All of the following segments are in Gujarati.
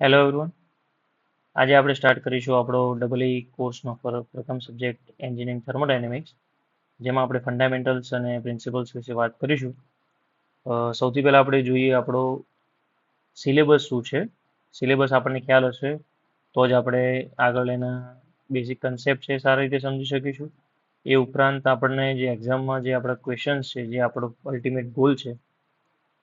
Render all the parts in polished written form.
Hello everyone. આજે આપણે સ્ટાર્ટ કરીશું આપણો ડબલ કોર્સનો પ્રથમ સબ્જેક્ટ એન્જિનિયરિંગ થર્મોડાયનેમિક્સ, જેમાં આપણે ફંડામેન્ટલ્સ અને પ્રિન્સિપલ્સ વિશે વાત કરીશું. સૌથી પહેલાં આપણે જોઈએ આપણો સિલેબસ શું છે. સિલેબસ આપણને ખ્યાલ હશે તો જ આપણે આગળ એના બેઝિક કન્સેપ્ટ છે સારી રીતે સમજી શકીશું. એ ઉપરાંત આપણને જે એક્ઝામમાં જે આપણા ક્વેશ્ચન્સ છે, જે આપણો અલ્ટિમેટ ગોલ છે,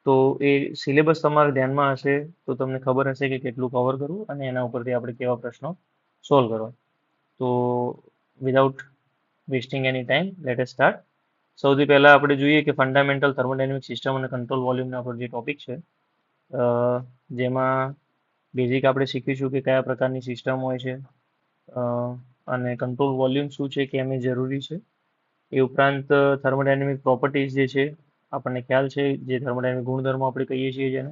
તો એ સિલેબસ તમારા ધ્યાનમાં હશે તો તમને ખબર હશે કે કેટલું કવર કરવું અને એના ઉપરથી આપણે કેવા પ્રશ્નો સોલ્વ કરવા. તો વિધાઉટ વેસ્ટિંગ એની ટાઈમ લેટ અસ સ્ટાર્ટ. સૌથી પહેલાં આપણે જોઈએ કે ફંડામેન્ટલ થર્મોડાયનેમિક સિસ્ટમ અને કંટ્રોલ વોલ્યુમના આપણો જે ટોપિક છે, જેમાં બેઝિક આપણે શીખીશું કે કયા પ્રકારની સિસ્ટમ હોય છે અને કંટ્રોલ વોલ્યુમ શું છે, કેમ એ જરૂરી છે. એ ઉપરાંત થર્મોડાયનેમિક પ્રોપર્ટીઝ જે છે આપણને ખ્યાલ છે, જે થર્મોડાયનેમિક ગુણધર્મો આપણે કહીએ છીએ જેને.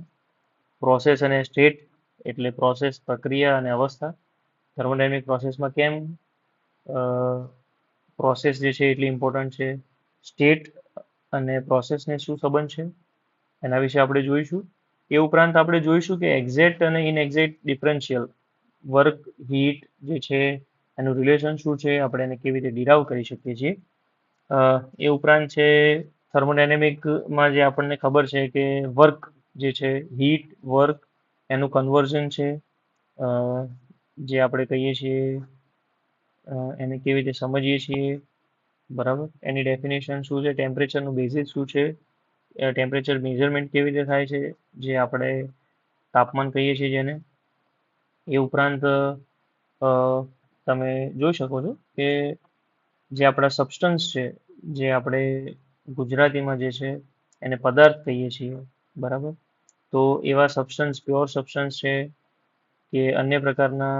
પ્રોસેસ અને સ્ટેટ એટલે પ્રોસેસ, પ્રક્રિયા અને અવસ્થા. થર્મોડાયનેમિક પ્રોસેસમાં કેમ પ્રોસેસ જે છે એટલી ઇમ્પોર્ટન્ટ છે. સ્ટેટ અને પ્રોસેસને શું સંબંધ છે એના વિશે આપણે જોઈશું. એ ઉપરાંત આપણે જોઈશું કે એક્ઝેક્ટ અને ઇનએક્ઝેક્ટ ડિફરન્શિયલ વર્ક, હીટ જે છે એનું રિલેશન શું છે, આપણે એને કેવી રીતે ડિરાવ કરી શકીએ છીએ. એ ઉપરાંત છે થર્મોડાયનેમિકમાં જે આપણને ખબર છે કે વર્ક જે છે, હીટ વર્ક એનું કન્વર્ઝન છે, જે આપણે કહીએ છીએ એને કેવી રીતે સમજીએ છીએ, બરાબર. એની ડેફિનેશન શું છે, ટેમ્પરેચરનું બેઝિસ શું છે, ટેમ્પરેચર મેઝરમેન્ટ કેવી રીતે થાય છે, જે આપણે તાપમાન કહીએ છીએ જેને. એ ઉપરાંત તમે જોઈ શકો છો કે જે આપણા સબસ્ટન્સ છે, જે આપણે ગુજરાતીમાં જે છે એને પદાર્થ કહીએ છીએ, બરાબર. તો એવા સબસ્ટન્સ, પ્યોર સબસ્ટન્સ છે કે અન્ય પ્રકારના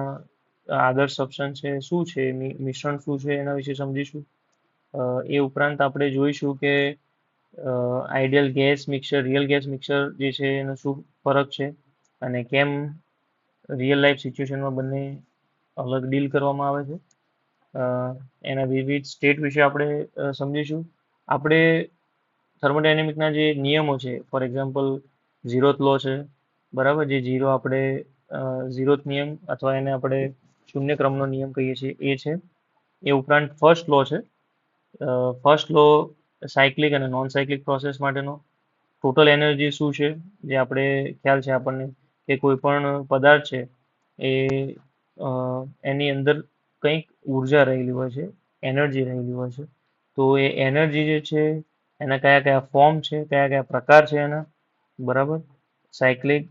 આદર્શ સબસ્ટન્સ છે, શું છે, મિશ્રણ શું છે એના વિશે સમજીશું. એ ઉપરાંત આપણે જોઈશું કે ideal gas mixer, real gas mixer જે છે એનો શું ફરક છે અને કેમ રિયલ લાઈફ સિચ્યુએશનમાં બંને અલગ ડીલ કરવામાં આવે છે. એના વિવિધ સ્ટેટ વિશે આપણે સમજીશું. આપણે થર્મોડાયનેમિકના જે નિયમો છે, ફોર એક્ઝામ્પલ ઝીરોથ લો છે, બરાબર. જે ઝીરો આપણે ઝીરોથ નિયમ અથવા એને આપણે શૂન્ય ક્રમનો નિયમ કહીએ છીએ એ છે. એ ઉપરાંત ફર્સ્ટ લો છે. ફર્સ્ટ લો સાયક્લિક અને નોન સાયક્લિક પ્રોસેસ માટેનો. ટોટલ એનર્જી શું છે, જે આપણે ખ્યાલ છે આપણને કે કોઈ પણ પદાર્થ છે એ એની અંદર કંઈક ઉર્જા રહેલી હોય છે, એનર્જી રહેલી હોય છે. તો એ એનર્જી જે છે એના કયા કયા ફોર્મ છે, કયા કયા પ્રકાર છે એના, બરાબર. સાયક્લિક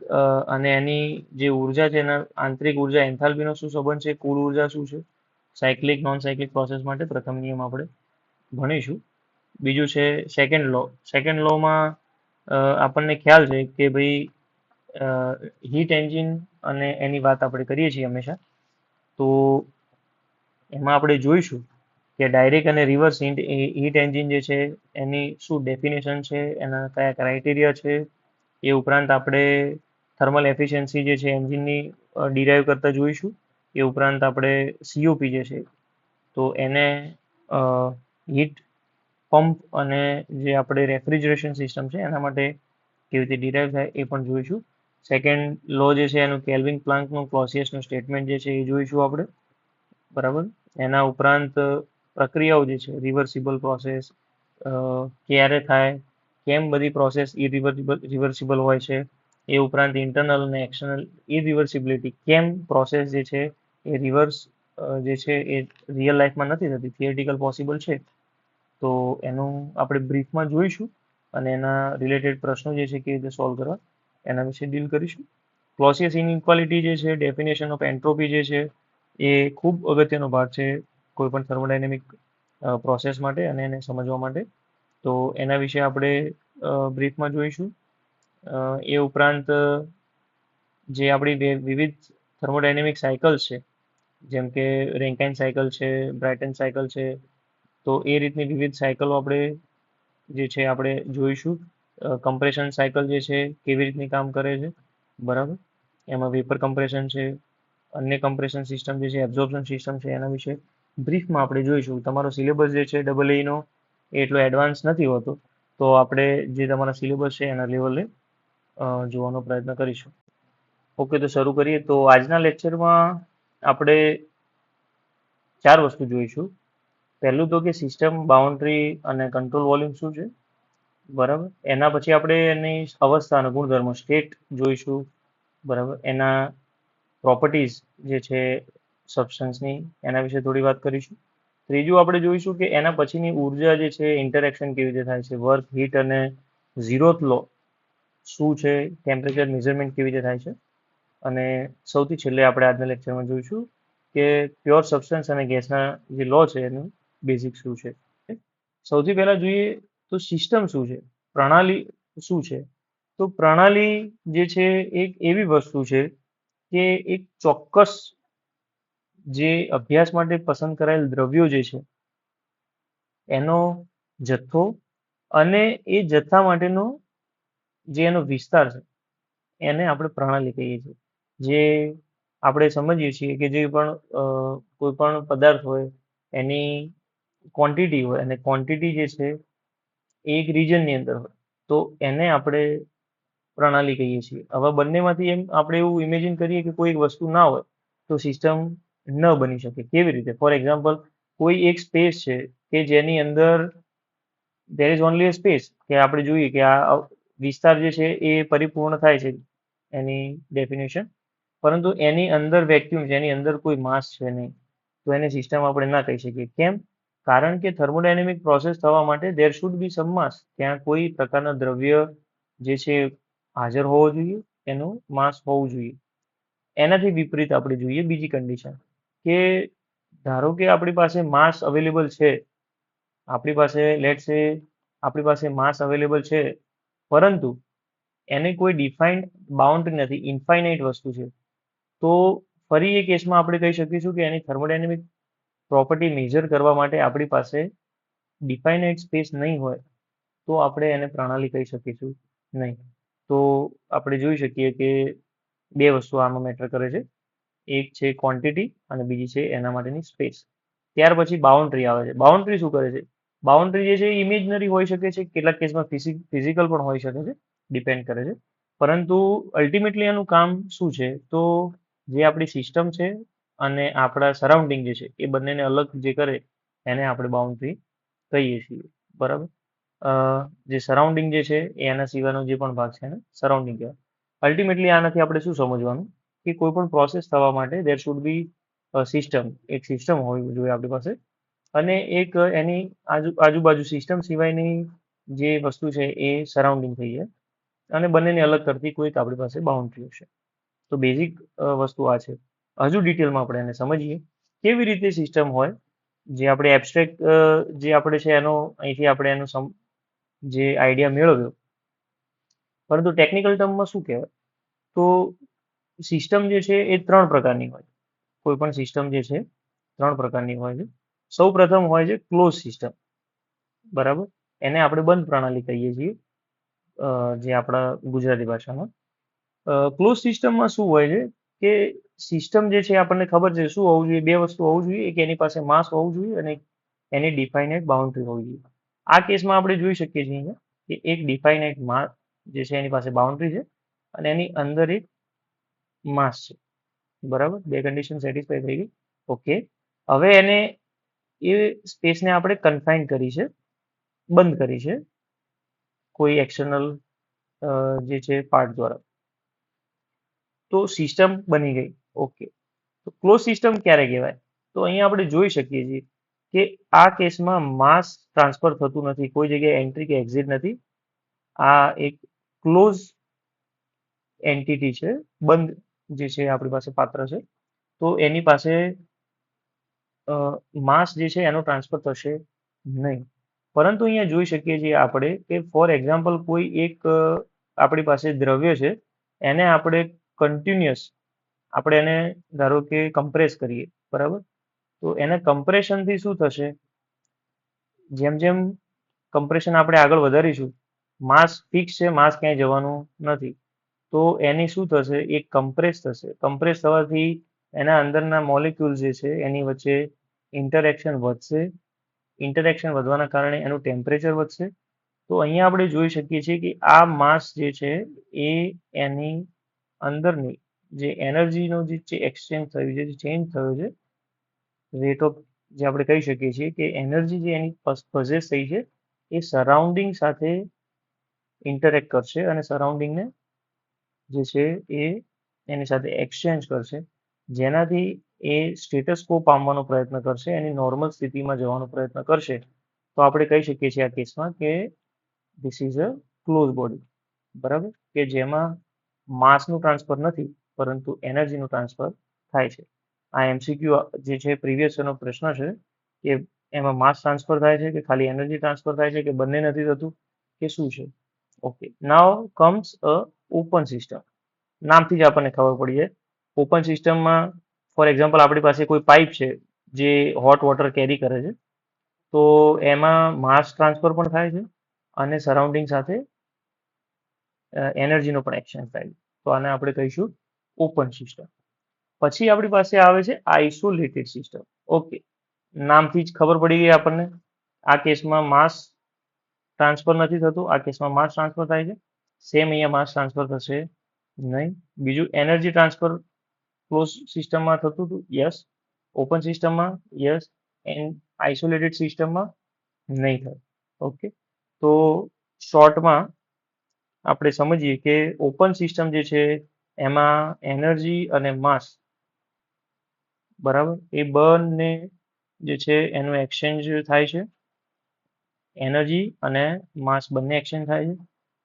અને એની જે ઉર્જા છે એના આંતરિક ઉર્જા એન્થાલ્પીનો શું સંબંધ છે, કુલ ઉર્જા શું છે. સાયક્લિક નોન સાયક્લિક પ્રોસેસ માટે પ્રથમ નિયમ આપણે ભણીશું. બીજું છે સેકન્ડ લો. સેકન્ડ લોમાં આપણને ખ્યાલ છે કે ભાઈ હીટ એન્જિન અને એની વાત આપણે કરીએ છીએ હંમેશા. તો એમાં આપણે જોઈશું કે ડાયરેક્ટ અને રિવર્સ હીટ એન્જિન જે છે એની શું ડેફિનેશન છે, એના કયા ક્રાઇટેરિયા છે. એ ઉપરાંત આપણે થર્મલ એફિશિયન્સી જે છે એન્જિનની ડિરાઈવ કરતા જોઈશું. એ ઉપરાંત આપણે સીઓપી જે છે તો એને હીટ પંપ અને જે આપણે રેફ્રિજરેશન સિસ્ટમ છે એના માટે કેવી રીતે ડિરાઈવ થાય એ પણ જોઈશું. સેકન્ડ લો જે છે એનું કેલ્વિન પ્લાન્કનું ક્લોસિયસનું સ્ટેટમેન્ટ જે છે એ જોઈશું આપણે, બરાબર. એના ઉપરાંત પ્રક્રિયાઓ જે છે, રિવર્સિબલ પ્રોસેસ ક્યારે થાય, કેમ બધી પ્રોસેસ રિવર્સિબલ હોય છે. એ ઉપરાંત ઇન્ટરનલ અને એક્સટર્નલ ઇરિવર્સિબિલિટી, કેમ પ્રોસેસ જે છે એ રિવર્સ જે છે એ રિયલ લાઈફમાં નથી થતી, થિયરિટિકલ પોસિબલ છે. તો એનું આપણે બ્રીફમાં જોઈશું અને એના રિલેટેડ પ્રશ્નો જે છે કેવી રીતે સોલ્વ કરવા એના વિશે ડીલ કરીશું. ક્લોસિયસ ઇનઇક્વાલિટી જે છે, ડેફિનેશન ઓફ એન્ટ્રોપી જે છે એ ખૂબ અગત્યનો ભાગ છે કોઈ પણ થર્મોડાયનેમિક પ્રોસેસ માટે અને એને સમજવા માટે. તો એના વિશે આપણે બ્રીફમાં જોઈશું. એ ઉપરાંત જે આપણી વિવિધ થર્મોડાયનેમિક સાયકલ્સ છે, જેમ કે રેન્કાઇન સાયકલ છે, બ્રાઇટન સાયકલ છે, તો એ રીતની વિવિધ સાયકલો આપણે જે છે આપણે જોઈશું. કમ્પ્રેશન સાયકલ જે છે કેવી રીતની કામ કરે છે, બરાબર. એમાં વેપર કમ્પ્રેશન છે, અન્ય કમ્પ્રેશન સિસ્ટમ જે છે, એબ્ઝોર્પ્શન સિસ્ટમ છે, એના વિશે બ્રીફમાં આપણે જોઈશું. તમારો સિલેબસ જે છે EEનો એ એટલો એડવાન્સ નથી હોતો, તો આપણે જે તમારા સિલેબસ છે એના લેવલે જોવાનો પ્રયત્ન કરીશું. ઓકે, તો શરૂ કરીએ. તો આજના લેક્ચરમાં આપણે 4 વસ્તુ જોઈશું. પહેલું તો કે સિસ્ટમ, બાઉન્ડ્રી અને કંટ્રોલ વોલ્યુમ શું છે, બરાબર. એના પછી આપણે એની અવસ્થા અને ગુણધર્મો સ્ટેટ જોઈશું, બરાબર. એના પ્રોપર્ટીઝ જે છે સબસ્ટન્સની, એના વિશે થોડી વાત કરીશું. ત્રીજું આપણે જોઈશું કે એના પછીની ઉર્જા જે છે ઇન્ટરેક્શન કેવી રીતે થાય છે, વર્ક, હીટ અને ઝીરોથ લો શું છે, ટેમ્પરેચર મેઝરમેન્ટ કેવી રીતે થાય છે. અને સૌથી છેલ્લે આપણે આજના લેક્ચરમાં જોઈશું કે પ્યોર સબસ્ટન્સ અને ગેસના જે લો છે એનું બેઝિક શું છે. સૌથી પહેલા જોઈએ તો સિસ્ટમ શું છે, પ્રણાલી શું છે. તો પ્રણાલી જે છે એક એવી વસ્તુ છે કે એક ચોક્કસ જે અભ્યાસ માટે પસંદ કરાયેલ દ્રવ્યો જે છે એનો જથ્થો અને એ જથ્થા માટેનો જે એનો વિસ્તાર છે એને આપણે પ્રણાલી કહીએ છીએ. જે આપણે સમજીએ છીએ કે જે પણ કોઈ પણ પદાર્થ હોય એની ક્વોન્ટિટી હોય અને ક્વોન્ટિટી જે છે એ એક રીજનની અંદર હોય તો એને આપણે પ્રણાલી કહીએ છીએ. હવે બંનેમાંથી એમ આપણે એવું ઇમેજિન કરીએ કે કોઈ એક વસ્તુ ના હોય તો સિસ્ટમ ન બની શકે. કેવી રીતે? ફોર એક્ઝામ્પલ, કોઈ એક સ્પેસ છે કે જેની અંદર there is only a space, કે આપણે જોઈએ કે આ વિસ્તાર જે છે એ પરિપૂર્ણ થાય છે એની ડેફિનેશન, પરંતુ એની અંદર વેક્યુમ છે, એની અંદર કોઈ માસ છે નહીં, તો એને સિસ્ટમ આપણે ના કહી શકીએ. કેમ? કારણ કે થર્મોડાયનેમિક પ્રોસેસ થવા માટે દેર શુડ બી સમ માસ, ત્યાં કોઈ પ્રકારના દ્રવ્ય જે છે હાજર હોવો જોઈએ, એનું માસ હોવું જોઈએ. એનાથી વિપરીત આપણે જોઈએ બીજી કન્ડિશન કે ધારો કે આપણી પાસે માસ અવેલેબલ છે, આપણી પાસે લેટ સે આપણી પાસે માસ અવેલેબલ છે, પરંતુ એને કોઈ ડિફાઇન્ડ બાઉન્ડ્રી નથી, ઇન્ફાઇનાઇટ વસ્તુ છે, તો ફરી એ કેસમાં આપણે કહી શકીશું કે એની થર્મોડાયનેમિક પ્રોપર્ટી મેજર કરવા માટે આપણી પાસે ડિફાઇનાઇટ સ્પેસ નહીં હોય તો આપણે એને પ્રણાલી કહી શકીશું નહીં. તો આપણે જોઈ શકીએ કે બે વસ્તુ આમાં મેટર કરે છે, એક છે ક્વોન્ટિટી અને બીજી છે એના માટેની સ્પેસ. ત્યાર પછી બાઉન્ડ્રી આવે છે. બાઉન્ડ્રી શું કરે છે? બાઉન્ડ્રી જે છે ઇમેજનરી હોઈ શકે છે, કેટલાક કેસમાં ફિઝિકલ પણ હોઈ શકે છે, ડિપેન્ડ કરે છે. પરંતુ અલ્ટિમેટલી એનું કામ શું છે? તો જે આપણી સિસ્ટમ છે અને આપણા સરાઉન્ડિંગ જે છે એ બંનેને અલગ જે કરે એને આપણે બાઉન્ડ્રી કહીએ છીએ, બરાબર. જે સરાઉન્ડિંગ જે છે એ એના સિવાયનો જે પણ ભાગ છે એને સરાઉન્ડિંગ કહેવાય. અલ્ટિમેટલી આનાથી આપણે શું સમજવાનું કે કોઈ પણ પ્રોસેસ થવા માટે દેર શુડ બી સિસ્ટમ, એક સિસ્ટમ હોવી જોઈએ આપણી પાસે, અને એક એની આજુબાજુ સિસ્ટમ સિવાયની જે વસ્તુ છે એ સરાઉન્ડિંગ થઈ જાય, અને બંનેને અલગ કરતી કોઈક આપણી પાસે બાઉન્ડ્રી હશે. તો બેઝિક વસ્તુ આ છે. હજુ ડિટેલમાં આપણે એને સમજીએ કેવી રીતે સિસ્ટમ હોય. જે આપણે એબ્સ્ટ્રેક્ટ જે આપણે છે એનો અહીંથી આપણે એનો જે આઈડિયા મેળવ્યો, પરંતુ ટેકનિકલ ટર્મમાં શું કહેવાય? તો સિસ્ટમ જે છે એ 3 પ્રકારની હોય. કોઈ પણ સિસ્ટમ જે છે 3 પ્રકારની હોય છે. સૌ પ્રથમ હોય છે ક્લોઝ સિસ્ટમ, બરાબર. એને આપણે બંધ પ્રણાલી કહીએ છીએ જે આપણા ગુજરાતી ભાષામાં. ક્લોઝ સિસ્ટમમાં શું હોય છે કે સિસ્ટમ જે છે આપણને ખબર છે શું હોવું જોઈએ, બે વસ્તુ હોવું જોઈએ, એક એની પાસે માસ હોવું જોઈએ અને એની ડિફાઇનાઇટ બાઉન્ડ્રી હોવી જોઈએ. આ કેસમાં આપણે જોઈ શકીએ છીએ અહીંયા કે એક ડિફાઇનાઇટ માસ જે છે એની પાસે બાઉન્ડ્રી છે અને એની અંદર એક માસ છે, બરાબર. બે કન્ડિશન સેટિસ્ફાઈ થઈ ગઈ. ઓકે, હવે એને એ સ્પેસને આપણે કન્ફાઇન કરી છે, બંધ કરી છે કોઈ એક્સટર્નલ જે છે પાર્ટ દ્વારા, તો સિસ્ટમ બની ગઈ. ઓકે, તો ક્લોઝ સિસ્ટમ ક્યારે કહેવાય? તો અહીંયા આપણે જોઈ શકીએ છીએ કે આ કેસમાં માસ ટ્રાન્સફર થતું નથી, કોઈ જગ્યાએ એન્ટ્રી કે એક્ઝિટ નથી. આ એક ક્લોઝ એન્ટિટી છે, બંધ જે છે આપણી પાસે પાત્ર છે, તો એની પાસે માસ જે છે એનો ટ્રાન્સફર થશે નહીં. પરંતુ અહીંયા જોઈ શકીએ છીએ આપણે કે ફોર એક્ઝામ્પલ કોઈ એક આપણી પાસે દ્રવ્ય છે, એને આપણે કન્ટિન્યુઅસ આપણે એને ધારો કે કમ્પ્રેસ કરીએ, બરાબર. તો એના કમ્પ્રેશનથી શું થશે? જેમ જેમ કમ્પ્રેશન આપણે આગળ વધારીશું, માસ ફિક્સ છે, માસ ક્યાંય જવાનું નથી, તો એની શું થશે? એક કમ્પ્રેસ થશે. કમ્પ્રેસ થવાથી એના અંદરના મોલિક્યુલ્સ જે છે એની વચ્ચે ઇન્ટરેક્શન વધશે. ઇન્ટરેક્શન વધવાના કારણે એનું ટેમ્પરેચર વધશે. તો અહીંયા આપણે જોઈ શકીએ છીએ કે આ માસ જે છે એ એની અંદરની જે એનર્જીનો જે એક્સચેન્જ થયું છે, જે ચેન્જ થયો છે, રેટ ઓફ, જે આપણે કહી શકીએ છીએ કે એનર્જી જે એની પોઝેસ થઈ છે એ સરાઉન્ડિંગ સાથે ઇન્ટરેક્ટ કરશે અને સરાઉન્ડિંગને જે છે એ એની સાથે એક્સચેન્જ કરશે, જેનાથી એ સ્ટેટસ કો પામવાનો પ્રયત્ન કરશે, એની નોર્મલ સ્થિતિમાં જવાનો પ્રયત્ન કરશે. તો આપણે કહી શકીએ છીએ આ કેસમાં કે this is a close body, બરાબર, કે જેમાં માસનું ટ્રાન્સફર નથી પરંતુ એનર્જીનું ટ્રાન્સફર થાય છે. આ એમસીક્યુ જે છે પ્રીવિયસ યરનો પ્રશ્ન છે કે એમાં માસ ટ્રાન્સફર થાય છે કે ખાલી એનર્જી ટ્રાન્સફર થાય છે કે બંને નથી થતું કે શું છે. ઓકે, નાવ કમ્સ અ ઓપન સિસ્ટમ. નામથી જ આપણને ખબર પડી જાય. ઓપન સિસ્ટમમાં ફોર એક્ઝામ્પલ આપણી પાસે કોઈ પાઇપ છે જે હોટ વોટર કેરી કરે છે, તો એમાં માસ ટ્રાન્સફર પણ થાય છે અને સરાઉન્ડિંગ સાથે એનર્જીનો પણ એક્સચેન્જ થાય છે. તો આને આપણે કહીશું ઓપન સિસ્ટમ. પછી આપણી પાસે આવે છે આઇસોલેટેડ સિસ્ટમ. ઓકે, નામથી જ ખબર પડી ગઈ આપણને. આ કેસમાં માસ ટ્રાન્સફર નથી થતું, આ કેસમાં માસ ટ્રાન્સફર થાય છે. સેમ અહીંયા માસ ટ્રાન્સફર થશે નહીં. બીજું, એનર્જી ટ્રાન્સફર ક્લોઝ સિસ્ટમમાં થતું હતું, યસ. ઓપન સિસ્ટમમાં યસ, એન્ડ આઇસોલેટેડ સિસ્ટમમાં નહીં થાય. ઓકે, તો શોર્ટમાં આપણે સમજીએ કે ઓપન સિસ્ટમ જે છે એમાં એનર્જી અને માસ, બરાબર, એ બંને જે છે એનું એક્સચેન્જ થાય છે. એનર્જી અને માસ બંને એક્સચેન્જ થાય છે.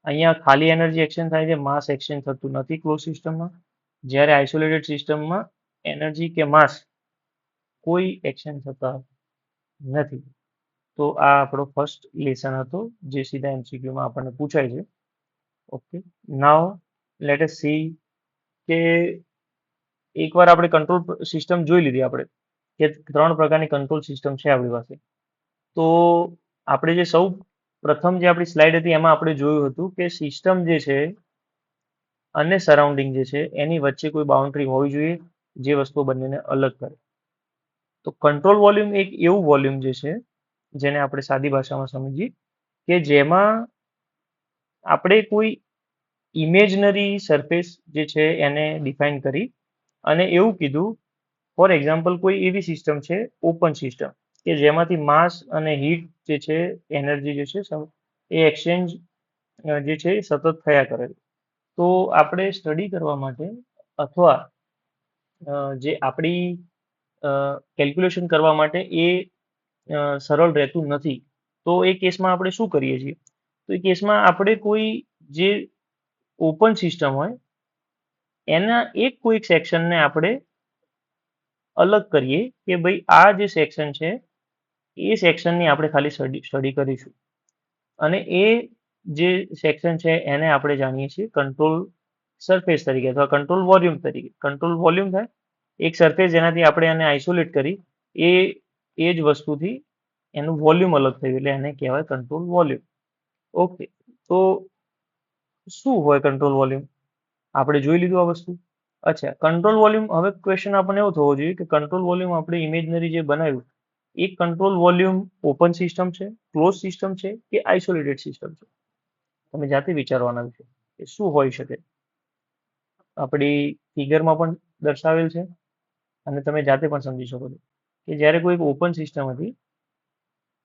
અહીંયા ખાલી એનર્જી એક્સચેન્જ થાય છે, માસ એક્સચેન્જ થતું નથી ક્લોઝ સિસ્ટમમાં. જ્યારે આઇસોલેટેડ સિસ્ટમમાં એનર્જી કે માસ કોઈ એક્સચેન્જ થતા નથી. તો આ આપણો ફર્સ્ટ લેસન હતો જે સીધા એમસીક્યુમાં આપણને પૂછાય છે. ઓકે, નાવ લેટ અસ સી કે એકવાર આપણે કંટ્રોલ સિસ્ટમ જોઈ લીધી આપણે કે 3 પ્રકારની કંટ્રોલ સિસ્ટમ છે આપણી પાસે. તો આપણે જે સૌ પ્રથમ જે આપણી સ્લાઇડ હતી એમાં આપણે જોયું હતું કે સિસ્ટમ જે છે અને સરાઉન્ડિંગ જે છે એની વચ્ચે કોઈ બાઉન્ડ્રી હોવી જોઈએ જે વસ્તુઓ બંનેને અલગ કરે. તો કંટ્રોલ વોલ્યુમ એક એવું વોલ્યુમ જે છે જેને આપણે સાદી ભાષામાં સમજીએ કે જેમાં આપણે કોઈ ઇમેજનરી સરફેસ જે છે એને ડિફાઇન કરી અને એવું કીધું, ફોર એક્ઝામ્પલ કોઈ એવી સિસ્ટમ છે ઓપન સિસ્ટમ કે જેમાંથી માસ અને હીટ જે છે, એનર્જી જે છે એ એક્સચેન્જ જે છે એ સતત થયા કરે. તો આપણે સ્ટડી કરવા માટે અથવા જે આપણી કેલ્ક્યુલેશન કરવા માટે એ સરળ રહેતું નથી. તો એ કેસમાં આપણે શું કરીએ છીએ? તો એ કેસમાં આપણે કોઈ જે ઓપન સિસ્ટમ હોય એના એક કોઈક સેક્શનને આપણે અલગ કરીએ કે ભાઈ આ જે સેક્શન છે એ સેક્શનની આપણે ખાલી સ્ટડી કરીશું અને એ જે સેક્શન છે એને આપણે જાણીએ છીએ કંટ્રોલ સરફેસ તરીકે અથવા કંટ્રોલ વોલ્યુમ તરીકે. કંટ્રોલ વોલ્યુમ થાય એક સરફેસ જેનાથી આપણે એને આઇસોલેટ કરી એ જ વસ્તુથી એનું વોલ્યુમ અલગ થયું એટલે એને કહેવાય કંટ્રોલ વોલ્યુમ. ઓકે, તો શું હોય કંટ્રોલ વોલ્યુમ? આપણે જોઈ લીધું આ વસ્તુ. અચ્છા, કંટ્રોલ વોલ્યુમ, હવે ક્વેશ્ચન આપણને એવો થવો જોઈએ કે કંટ્રોલ વોલ્યુમ આપણે ઇમેજનરી જે બનાવ્યું એ કંટ્રોલ વોલ્યુમ ઓપન સિસ્ટમ છે, ક્લોઝ સિસ્ટમ છે કે આઇસોલેટેડ સિસ્ટમ છે? તમે જાતે વિચારવાના વિશે કે શું હોઈ શકે. આપણી ફિગરમાં પણ દર્શાવેલ છે અને તમે જાતે પણ સમજી શકો છો કે જ્યારે કોઈ ઓપન સિસ્ટમ હતી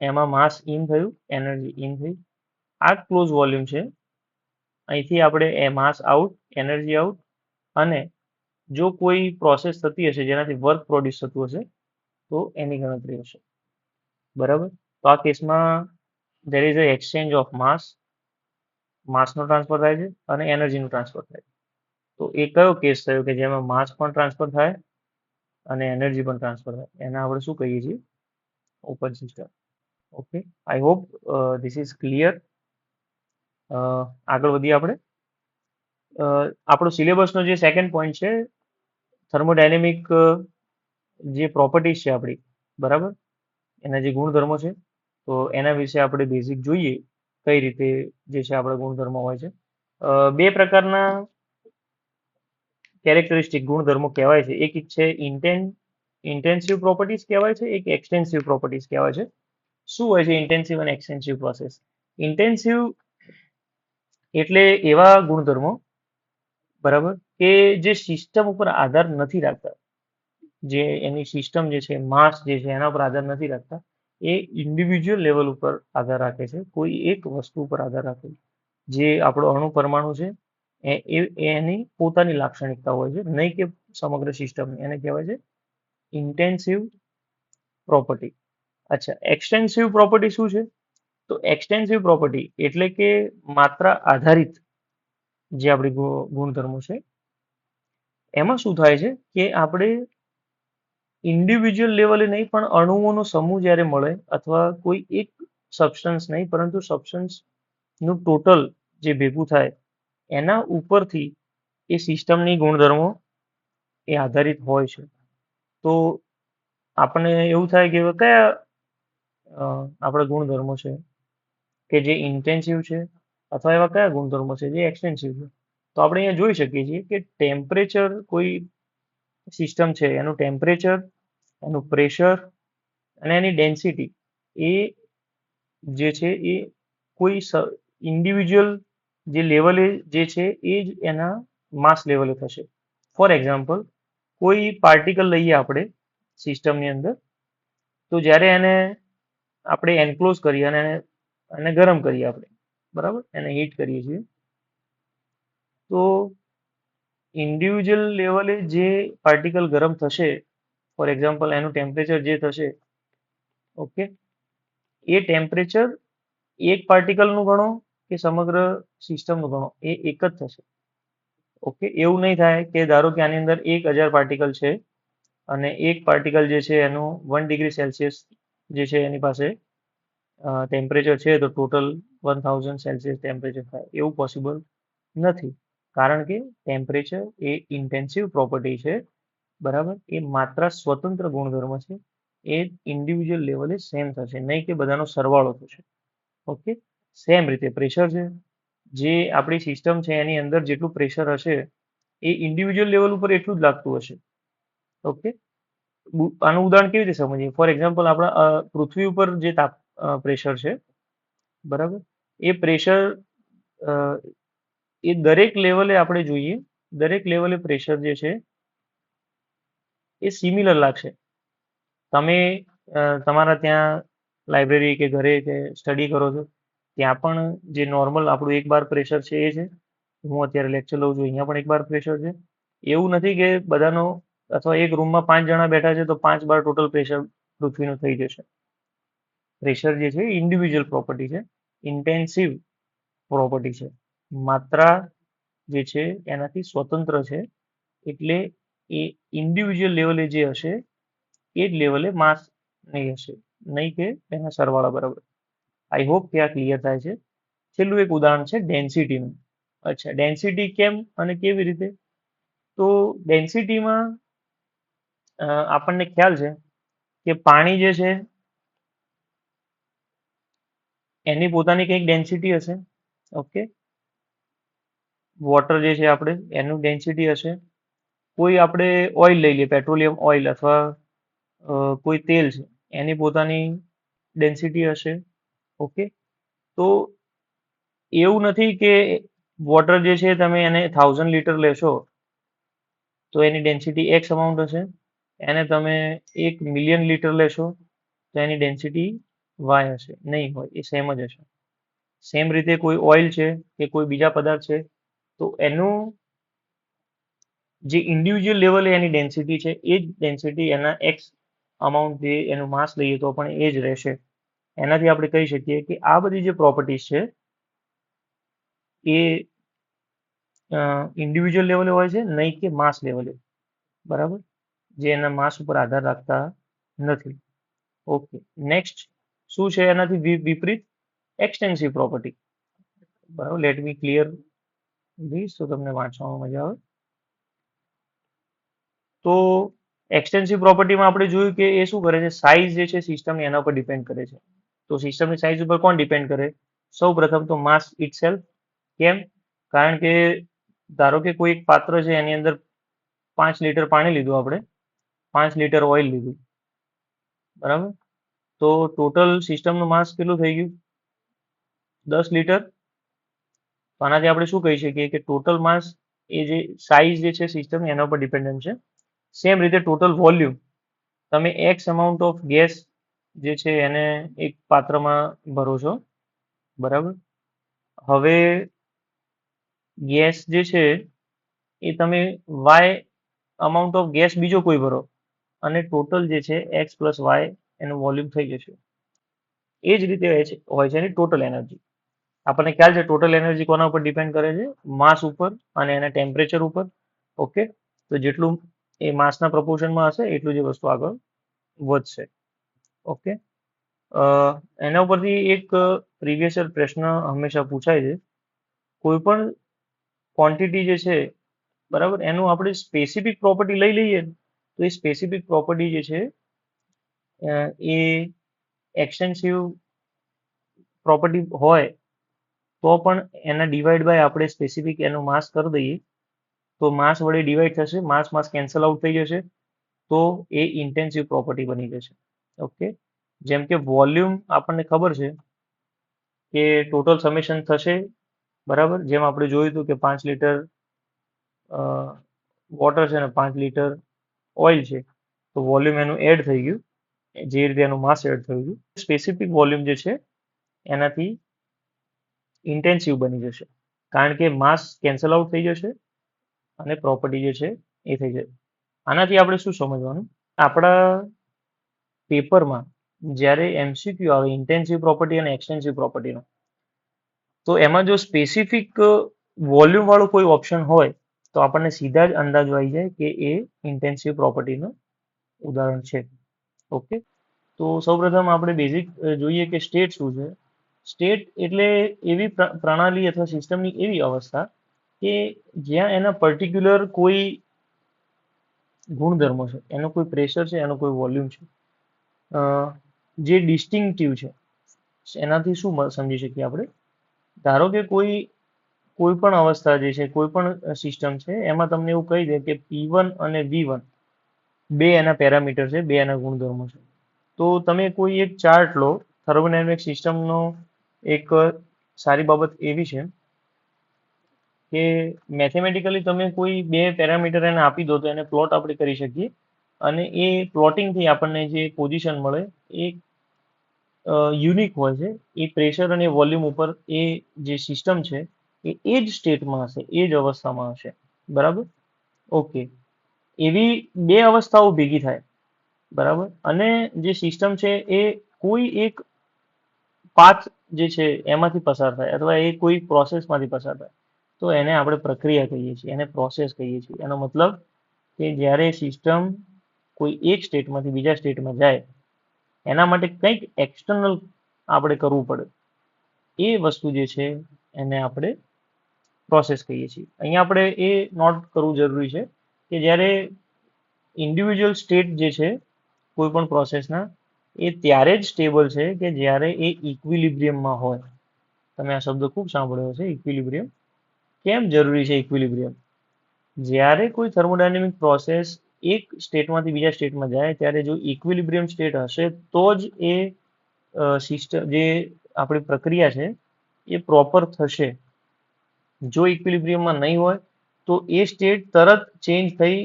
એમાં માસ ઇન થયું, એનર્જી ઇન થઈ. આ ક્લોઝ વોલ્યુમ છે. અહીંથી આપણે માસ આઉટ, એનર્જી આઉટ, અને જો કોઈ પ્રોસેસ થતી હશે જેનાથી વર્ક પ્રોડ્યુસ થતું હશે તો એની ગણતરી હશે, બરાબર. તો આ કેસમાં there is a exchange of માસનો ટ્રાન્સફર થાય છે અને એનર્જીનું ટ્રાન્સફર થાય છે. તો એ કયો કેસ થયો કે જેમાં માસ પણ ટ્રાન્સફર થાય અને એનર્જી પણ ટ્રાન્સફર થાય? એને આપણે શું કહીએ છીએ? Open system. Okay, I hope this is clear. આગળ વધીએ આપણે. આપણો સિલેબસનો જે સેકન્ડ પોઈન્ટ છે થર્મોડાયનેમિક જે પ્રોપર્ટીઝ છે આપણી, બરાબર, એના જે ગુણધર્મો છે, તો એના વિશે આપણે બેઝિક જોઈએ કઈ રીતે જે છે આપણા ગુણધર્મો હોય છે. બે પ્રકારના કેરેક્ટરિસ્ટિક ગુણધર્મો કહેવાય છે. એક છે ઇન્ટેન્સિવ પ્રોપર્ટીઝ કહેવાય છે, એક એક્સટેન્સિવ પ્રોપર્ટીઝ કહેવાય છે. શું હોય છે ઇન્ટેન્સિવ અને એક્સટેન્સિવ પ્રોસેસ? ઇન્ટેન્સિવ એટલે એવા ગુણધર્મો બરાબર, કે જે સિસ્ટમ ઉપર આધાર નથી રાખતા, જે એની સિસ્ટમ જે છે, માસ જે છે એના ઉપર આધાર નથી રાખતા, એ ઇન્ડિવિજ્યુઅલ લેવલ ઉપર આધાર રાખે છે, કોઈ એક વસ્તુ ઉપર આધાર રાખે છે. જે આપણો અણુ પરમાણુ છે એની પોતાની લાક્ષણિકતા હોય છે, નહીં કે સમગ્ર સિસ્ટમ. એને કહેવાય છે ઇન્ટેન્સિવ પ્રોપર્ટી. અચ્છા, એક્સટેન્સિવ પ્રોપર્ટી શું છે? તો એક્સટેન્સિવ પ્રોપર્ટી એટલે કે માત્રા આધારિત જે આપણી ગુણધર્મો છે, એમાં શું થાય છે કે આપણે ઇન્ડિવિજ્યુઅલ લેવલે નહીં પણ અણુઓનો સમૂહ જ્યારે મળે, અથવા કોઈ એક સબસ્ટન્સ નહીં પરંતુ સબસ્ટન્સનું ટોટલ જે ભેગું થાય, એના ઉપરથી એ સિસ્ટમની ગુણધર્મો એ આધારિત હોય છે. તો આપણને એવું થાય કે કયા આપણા ગુણધર્મો છે કે જે ઇન્ટેન્સિવ છે, અથવા એવા કયા ગુણધર્મો છે જે એક્સટેન્સિવ છે. તો આપણે અહીંયા જોઈ શકીએ છીએ કે ટેમ્પરેચર, કોઈ સિસ્ટમ છે એનું ટેમ્પરેચર, એનું પ્રેશર અને એની ડેન્સિટી, એ જે છે એ કોઈ ઇન્ડિવિજ્યુઅલ જે લેવલે જે છે એ જ એના માસ લેવલે થશે. ફોર એક્ઝામ્પલ, કોઈ પાર્ટિકલ લઈએ આપણે સિસ્ટમની અંદર, તો જ્યારે એને આપણે એન્ક્લોઝ કરીએ અને એને ગરમ કરીએ આપણે, બરાબર, એને હીટ કરીએ છીએ, તો ઇન્ડિવિજ્યુઅલ લેવલે જે પાર્ટિકલ ગરમ થશે, ફોર એક્ઝામ્પલ એનું ટેમ્પરેચર જે થશે, ઓકે, એ ટેમ્પરેચર એક પાર્ટિકલનું ગણો કે સમગ્ર સિસ્ટમનું ગણો, એ એક જ થશે. ઓકે, એવું નહીં થાય કે ધારો કે આની અંદર 1000 પાર્ટિકલ છે અને એક પાર્ટિકલ જે છે એનું 1°C જે છે એની પાસે ટેમ્પરેચર છે, તો ટોટલ 1000 સેલ્સિયસ ટેમ્પરેચર થાય. એવું પોસિબલ નથી, કારણ કે ટેમ્પરેચર એ ઇન્ટેન્સિવ પ્રોપર્ટી છે, બરાબર, એ માત્ર સ્વતંત્ર ગુણધર્મ છે, એ ઇન્ડિવિજ્યુઅલ લેવલે સેમ થશે, નહીં કે બધાનો સરવાળો થશે. ઓકે, સેમ રીતે પ્રેશર છે, જે આપણી સિસ્ટમ છે એની અંદર જેટલું પ્રેશર હશે એ ઇન્ડિવિજ્યુઅલ લેવલ ઉપર એટલું જ લાગતું હશે. ઓકે, આનું ઉદાહરણ કેવી રીતે સમજીએ? ફોર એક્ઝામ્પલ, આપણા પૃથ્વી ઉપર જે પ્રેશર છે, બરાબર, એ પ્રેશર એ દરેક લેવલે આપણે જોઈએ, દરેક લેવલે પ્રેશર જે છે એ સિમિલર લાગશે. તમે તમારા ત્યાં લાઇબ્રેરી કે ઘરે કે સ્ટડી કરો છો, ત્યાં પણ જે નોર્મલ આપણું એક બાર પ્રેશર છે એ છે. હું અત્યારે લેક્ચર લઉં છું, અહીંયા પણ એક બાર પ્રેશર છે. એવું નથી કે બધાનો, અથવા એક રૂમમાં 5 જણા બેઠા છે તો 5 બાર ટોટલ પ્રેશર પૃથ્વીનું થઈ જશે. પ્રેશર જે છે ઇન્ડિવિજ્યુઅલ પ્રોપર્ટી છે, ઇન્ટેન્સિવ પ્રોપર્ટી છે, માત્રા જે છે એનાથી સ્વતંત્ર છે, એટલે એ ઇન્ડિવિજ્યુઅલ લેવલે જે હશે એ જ લેવલે માસ નહીં હશે, નહીં કે એના સરવાળા બરાબર. આઈ હોપ કે આ ક્લિયર થાય છે. છેલ્લું એક ઉદાહરણ છે ડેન્સિટીનું. અચ્છા, ડેન્સિટી કેમ અને કેવી રીતે? તો ડેન્સિટીમાં આપણને ખ્યાલ છે કે પાણી જે છે એની પોતાની કંઈક ડેન્સિટી હશે. ઓકે, વોટર જે છે આપણે એનું ડેન્સિટી હશે. કોઈ આપણે ઓઇલ લઈ લઈએ, પેટ્રોલિયમ ઓઇલ અથવા કોઈ તેલ છે, એની પોતાની ડેન્સિટી હશે. ઓકે, તો એવું નથી કે વોટર જે છે તમે એને 1000 લીટર લેશો તો એની ડેન્સિટી એક્સ અમાઉન્ટ હશે, એને તમે 1 મિલિયન લીટર લેશો તો એની ડેન્સિટી વાય હશે, નહીં હોય, એ સેમ જ હશે. સેમ રીતે કોઈ ઓઇલ છે કે કોઈ બીજા પદાર્થ છે, તો એનું જે ઇન્ડિવિજ્યુઅલ લેવલે એની ડેન્સિટી છે એ જ ડેન્સિટી એના એક્સ અમાઉન્ટ જે એનું માસ લઈએ તો પણ એ જ રહેશે. એનાથી આપણે કહી શકીએ કે આ બધી જે પ્રોપર્ટીઝ છે એ ઇન્ડિવિજ્યુઅલ લેવલે હોય છે, નહીં કે માસ લેવલે, બરાબર, જે એના માસ ઉપર આધાર રાખતા નથી. ઓકે, નેક્સ્ટ શું છે એનાથી વિપરીત? Extensive property. બરાબર, લેટ મી ક્લિયર ધીસ તો તમને વાંચવામાં મજા આવે. તો એક્સટેન્સિવ પ્રોપર્ટીમાં આપણે જોયું કે એ શું કરે છે, સાઇઝ જે છે સિસ્ટમની એના ઉપર ડિપેન્ડ કરે છે. તો સિસ્ટમની સાઇઝ ઉપર કોણ ડિપેન્ડ કરે? સૌ પ્રથમ તો માસ ઇટસેલ્ફ. કેમ? કારણ કે ધારો કે કોઈ એક પાત્ર છે એની અંદર 5 લીટર પાણી લીધું આપણે, 5 લીટર ઓઇલ લીધું, બરાબર, તો ટોટલ સિસ્ટમનું માસ કેટલું થઈ ગયું? 10 લીટર. તો આનાથી આપણે શું કહી શકીએ કે ટોટલ માસ એ જે સાઇઝ જે છે સિસ્ટમ એના ઉપર ડિપેન્ડન્ટ છે. સેમ રીતે ટોટલ વોલ્યુમ, તમે એક્સ અમાઉન્ટ ઓફ ગેસ જે છે એને એક પાત્રમાં ભરો છો, બરાબર. હવે ગેસ જે છે એ તમે વાય અમાઉન્ટ ઓફ ગેસ બીજો કોઈ ભરો અને ટોટલ જે છે એક્સ પ્લસ વાય એનું વોલ્યુમ થઈ જશે. એ જ રીતે હોય છે એની ટોટલ એનર્જી. આપણને ખ્યાલ છે ટોટલ એનર્જી કોના ઉપર ડિપેન્ડ કરે છે? માસ ઉપર અને એના ટેમ્પરેચર ઉપર. ઓકે, તો જેટલું એ માસના પ્રપોર્શનમાં હશે એટલું જે વસ્તુ આગળ વધશે. ઓકે, એના ઉપરથી એક પ્રીવિયસ યર પ્રશ્ન હંમેશા પૂછાય છે. કોઈ પણ ક્વોન્ટિટી જે છે, બરાબર, એનું આપણે સ્પેસિફિક પ્રોપર્ટી લઈ લઈએ તો એ સ્પેસિફિક પ્રોપર્ટી જે છે એ એક્સટેન્સિવ પ્રોપર્ટી હોય તો પણ એના ડિવાઈડ બાય આપણે સ્પેસિફિક એનું માસ કરી દઈએ તો માસ વડે ડિવાઈડ થશે, માસ કેન્સલ આઉટ થઈ જશે, તો એ ઇન્ટેન્સિવ પ્રોપર્ટી બની જશે. ઓકે, જેમ કે વોલ્યુમ આપણને ખબર છે કે ટોટલ સમેશન થશે, બરાબર. જેમ આપણે જોયું હતું કે 5 લિટર વોટર છે ને 5 લિટર ઓઇલ છે, તો વોલ્યુમ એનું એડ થઈ ગયું, જે રીતે એનું માસ એડ થયું ગયું. સ્પેસિફિક વોલ્યુમ જે છે એનાથી ઇન્ટેન્સિવ બની જશે, કારણ કે માસ કેન્સલ આઉટ થઈ જશે અને પ્રોપર્ટી જે છે એ થઈ જશે. આનાથી આપણે શું સમજવાનું? આપણા પેપરમાં જ્યારે એમસીક્યુ આવે ઇન્ટેન્સિવ પ્રોપર્ટી અને એક્સટેન્સિવ પ્રોપર્ટીનો, તો એમાં જો સ્પેસિફિક વોલ્યુમ વાળું કોઈ ઓપ્શન હોય તો આપણને સીધા જ અંદાજો આવી જાય કે એ ઇન્ટેન્સિવ પ્રોપર્ટીનું ઉદાહરણ છે. ઓકે, તો સૌપ્રથમ આપણે બેઝિક જોઈએ કે સ્ટેટ શું છે. સ્ટેટ એટલે એવી પ્રણાલી અથવા સિસ્ટમની એવી અવસ્થા કે જ્યાં એના પર્ટિક્યુલર કોઈ ગુણધર્મો છે, એનો કોઈ પ્રેશર છે, એનો કોઈ વોલ્યુમ છે, જે ડિસ્ટિંક્ટિવ છે. એનાથી શું સમજી શકીએ આપણે? ધારો કે કોઈ પણ અવસ્થા જે છે, કોઈ પણ સિસ્ટમ છે, એમાં તમને એવું કહી દે કે P1 અને V1 બે એના પેરામીટર છે, બે એના ગુણધર્મો છે. તો તમે કોઈ એક ચાર્ટ લો, થર્મોડાયનેમિક સિસ્ટમનો એક સારી બાબત એવી છે કે મેથેમેટિકલી તમે કોઈ બે પેરામીટર એને આપી દો તો એને પ્લોટ આપણે કરી શકીએ અને એ પ્લોટિંગથી આપણને જે પોઝિશન મળે એ યુનિક હોય છે. એ પ્રેશર અને વોલ્યુમ ઉપર એ જે સિસ્ટમ છે એ જ સ્ટેટમાં હશે, એ જ અવસ્થામાં હશે, બરાબર. ઓકે, એવી બે અવસ્થાઓ ભેગી થાય, બરાબર, અને જે સિસ્ટમ છે એ કોઈ એક પાથ જે છે એમાંથી પસાર થાય અથવા એ કોઈ પ્રોસેસમાંથી પસાર થાય તો એને આપણે પ્રક્રિયા કહીએ છીએ, એને પ્રોસેસ કહીએ છીએ. એનો મતલબ કે જ્યારે સિસ્ટમ કોઈ એક સ્ટેટમાંથી બીજા સ્ટેટમાં જાય એના માટે કંઈક એક્સટર્નલ આપણે કરવું પડે, એ વસ્તુ જે છે એને આપણે પ્રોસેસ કહીએ છીએ. અહીંયા આપણે એ નોટ કરવું જરૂરી છે કે જ્યારે ઇન્ડિવિજ્યુઅલ સ્ટેટ જે છે કોઈ પણ પ્રોસેસના એ ત્યારે જ સ્ટેબલ છે કે જ્યારે એ ઇક્વિલિબ્રિયમમાં હોય. તમે આ શબ્દ ખૂબ સાંભળ્યો છે, ઇક્વિલિબ્રિયમ. કેમ જરૂરી છે ઇક્વિલિબ્રિયમ? જ્યારે કોઈ થર્મોડાયનેમિક પ્રોસેસ એક સ્ટેટમાંથી બીજા સ્ટેટમાં જાય ત્યારે જો ઇક્વિલિબ્રિયમ સ્ટેટ હશે તો જ એ સિસ્ટમ જે આપણી પ્રક્રિયા છે એ પ્રોપર થશે. જો ઇક્વિલિબ્રિયમમાં નહીં હોય તો એ સ્ટેટ તરત ચેન્જ થઈ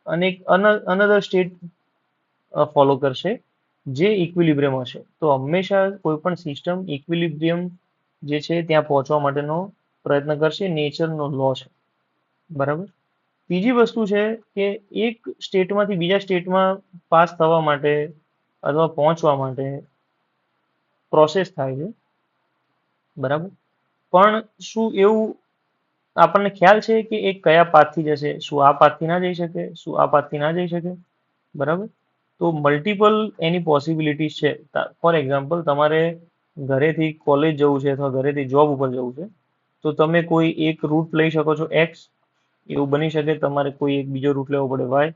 અને અનધર સ્ટેટ ફોલો કરશે જે ઇક્વિલિબ્રિયમ હશે. તો હંમેશા કોઈ પણ સિસ્ટમ ઇક્વિલિબ્રિયમ જે છે ત્યાં પહોંચવા માટેનો પ્રયત્ન કરશે, નેચરનો લો છે, બરાબર. બીજી વસ્તુ છે કે એક સ્ટેટમાંથી બીજા સ્ટેટમાં પાસ થવા માટે અથવા પહોંચવા માટે પ્રોસેસ થાય છે, બરાબર. પણ શું એવું આપણને ખ્યાલ છે કે એ કયા પાથથી જશે? શું આ પાથથી ના જઈ શકે? શું આ પાથથી ના જઈ શકે? બરાબર. તો મલ્ટિપલ એની પોસિબિલિટીઝ છે. ફોર એક્ઝામ્પલ, તમારે ઘરેથી કોલેજ જવું છે અથવા ઘરેથી જોબ ઉપર જવું છે તો તમે કોઈ એક રૂટ લઈ શકો છો એક્સ, એવું બની શકે તમારે કોઈ એક બીજો રૂટ લેવો પડે વાય,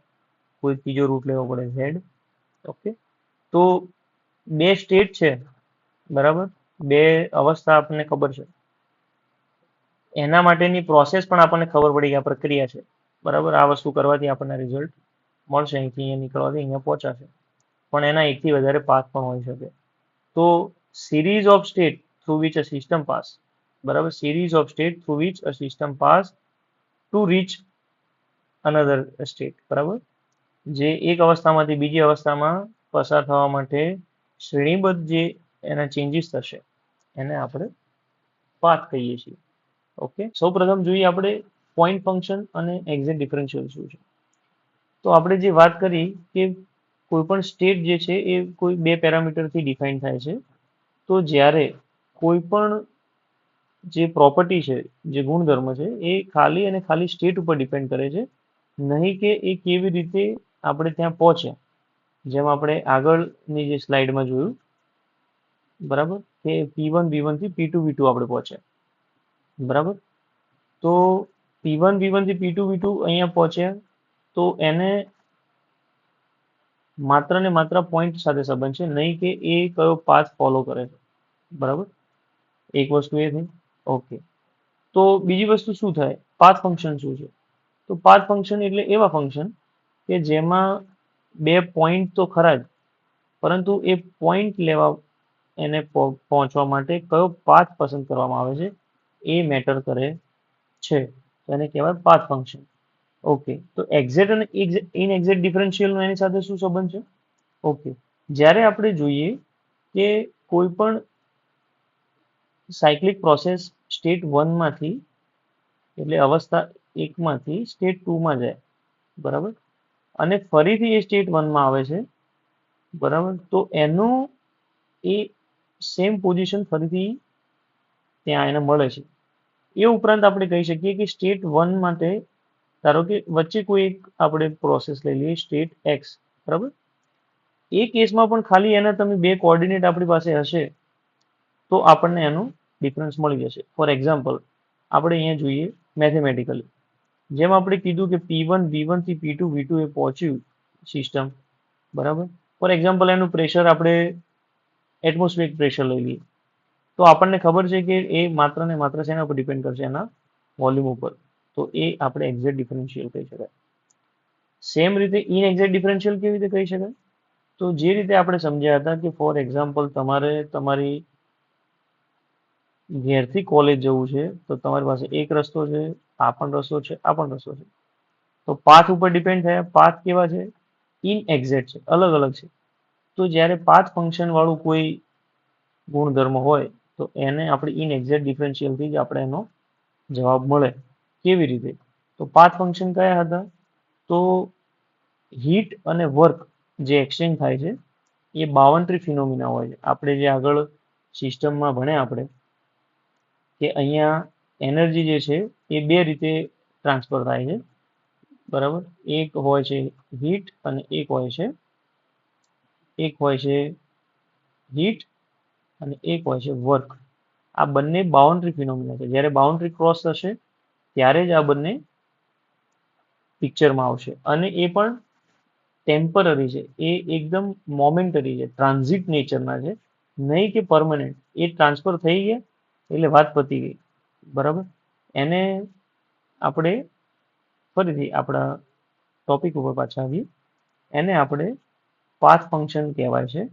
કોઈ ત્રીજો રૂટ લેવો પડે ઝેડ. ઓકે, તો બે સ્ટેટ છે, બરાબર, બે અવસ્થા આપણને ખબર છે, એના માટેની પ્રોસેસ પણ આપણને ખબર પડી કે આ પ્રક્રિયા છે, બરાબર. આ વસ્તુ કરવાથી આપણને રિઝલ્ટ મળશે, અહીંથી અહીંયા નીકળવાથી અહીંયા પહોંચાશે, પણ એના એકથી વધારે પાથ પણ હોઈ શકે. તો series of state through which a system pass, બરાબર, series of state through which a system pass to reach another state, બરાબર, જે એક અવસ્થામાંથી બીજી અવસ્થામાં પસાર થવા માટે શ્રેણીબદ્ધ જે એના ચેન્જીસ થશે એને આપણે પાથ કહીએ છીએ. ઓકે, સૌ પ્રથમ જોઈએ આપણે પોઈન્ટ ફંક્શન અને એક્ઝેક્ટ ડિફરન્શિયલ શું છે. તો આપણે જે વાત કરી કે કોઈ પણ સ્ટેટ જે છે એ કોઈ બે પેરામીટરથી ડિફાઇન થાય છે. તો જ્યારે કોઈ પણ જે પ્રોપર્ટી છે, જે ગુણધર્મ છે, એ ખાલી અને ખાલી સ્ટેટ ઉપર ડિપેન્ડ કરે છે, નહીં કે એ કેવી રીતે આપણે ત્યાં પહોંચ્યા. જેમ આપણે આગળની જે સ્લાઇડમાં જોયું, બરાબર, કે P1 V1 થી P2 V2 આપણે પહોંચ્યા, બરાબર. તો P1 V1 થી P2 V2 અહીંયા પહોંચ્યા, તો એને માત્ર ને માત્ર પોઈન્ટ સાથે સંબંધ છે, નહીં કે એ કયો પાથ ફોલો કરે છે, બરાબર. એક વસ્તુ એ થઈ. ઓકે, તો બીજી વસ્તુ શું થાય, પાથ ફંક્શન શું છે. તો પાથ ફંક્શન એટલે એવા ફંક્શન કે જેમાં બે પોઈન્ટ તો ખરા જ, પરંતુ એ પોઈન્ટ લેવા એને પહોંચવા માટે કયો પાથ પસંદ કરવામાં આવે છે એ મેટર કરે છે. એને કહેવાય પાથ ફંક્શન. ઓકે, તો એક્ઝેક્ટ અને ઇનએક્ઝેક્ટ ડિફરન્શિયલનો એની સાથે શું સંબંધ છે. ઓકે, જ્યારે આપણે જોઈએ કે કોઈ પણ સાયક્લિક પ્રોસેસ સ્ટેટ 1 માંથી, એટલે અવસ્થા 1 માંથી સ્ટેટ 2 માં જાય, બરાબર, અને ફરીથી એ સ્ટેટ 1 માં આવે છે, બરાબર, તો એનું એ સેમ પોઝિશન ફરીથી ત્યાં એને મળે છે. એ ઉપરાંત આપણે કહી શકીએ કે સ્ટેટ 1 માટે ધારો કે વચ્ચે કોઈ એક આપણે પ્રોસેસ લઈ લઈએ સ્ટેટ એક્સ, બરાબર. એ કેસમાં પણ ખાલી એના તમે બે કોઓર્ડિનેટ આપણી પાસે હશે તો આપણને એનું ડિફરન્સ મળી જશે. ફોર એક્ઝામ્પલ આપણે અહીંયા જોઈએ મેથેમેટિકલી, જેમ આપણે કીધું કે P1 V1 થી P2 V2 એ પહોંચ્યું સિસ્ટમ, બરાબર. ફોર એક્ઝામ્પલ એનું પ્રેશર આપણે એટમોસ્ફિયરિક પ્રેશર લઈ લઈએ, તો આપણને ખબર છે કે એ માત્ર ને માત્ર શેના ઉપર ડિપેન્ડ કરશે, એના વોલ્યુમ ઉપર. તો એ આપણે એક્ઝેક્ટ ડિફરન્શિયલ કહી શકાય. સેમ રીતે ઇનએક્ઝેક્ટ ડિફરન્શિયલ કેવી રીતે કહી શકાય. તો જે રીતે આપણે સમજ્યા હતા કે ફોર એક્ઝામ્પલ તમારે તમારી ઘેરથી કોલેજ જવું છે, તો તમારી પાસે એક રસ્તો છે, આ પણ રસ્તો છે, આ પણ રસ્તો છે. તો પાથ ઉપર ડિપેન્ડ થયા. પાથ કેવા છે, ઇનએક્ઝેક્ટ છે, અલગ અલગ છે. તો જ્યારે પાથ ફંક્શન વાળું કોઈ ગુણધર્મ હોય તો એને આપણે ઇનએક્ઝેક્ટ ડિફરન્શિયલથી જ આપણે એનો જવાબ મળે. કેવી રીતે, તો પાથ ફંક્શન કયા હતા, તો હીટ અને વર્ક જે એક્સચેન્જ થાય છે એ બાઉન્ડ્રી ફિનોમિના હોય છે. આપણે જે આગળ સિસ્ટમમાં ભણ્યા આપણે કે અહીંયા એનર્જી જે છે એ બે રીતે ટ્રાન્સફર થાય છે, બરાબર. એક હોય છે હીટ અને એક હોય છે હીટ અને એક હોય છે વર્ક. આ બંને બાઉન્ડ્રી ફિનોમિના છે. જ્યારે બાઉન્ડ્રી ક્રોસ થશે ત્યારે જ આ બંને પિક્ચરમાં આવશે, અને એ પણ ટેમ્પરરી છે, એ એકદમ મોમેન્ટરી છે, ટ્રાન્ઝિટ નેચરના છે, નહીં કે પરમનન્ટ. એ ટ્રાન્સફર થઈ ગયા એટલે વાત પતી ગઈ, બરાબર. એને આપણે ફરીથી આપણા ટોપિક ઉપર પાછા આવીએ. એને આપણે પાથ ફંક્શન કહેવાય છે,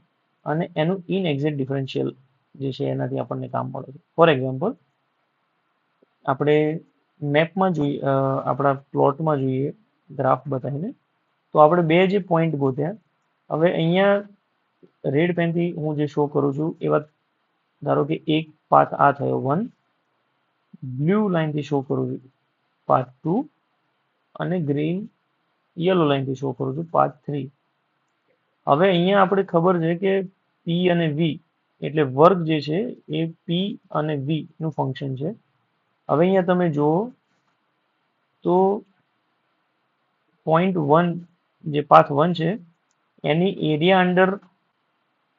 અને એનું ઇનએક્ઝેક્ટ ડિફરન્શિયલ જે છે એનાથી આપણને કામ મળે છે. ફોર એક્ઝામ્પલ આપણે મેપમાં જોઈએ, આપણા પ્લોટમાં જોઈએ ગ્રાફ બતાવીને, તો આપણે બે જે પોઈન્ટ ગોત્યા. હવે અહીંયા રેડ પેનથી હું જે શો કરું છું એવા ધારો કે એક પાથ આ થયો 1, બ્લુ લાઇનથી શો કરું છું પાથ 2, અને ગ્રીન યલો લાઇનથી શો કરું છું પાથ 3. હવે અહીંયા આપણે ખબર છે કે P અને V એટલે વર્ક જે છે એ P અને V નું ફંક્શન છે. હવે અહીંયા તમે જુઓ તો પોઈન્ટ 1 જે પાથ 1 છે એની એરિયા અંડર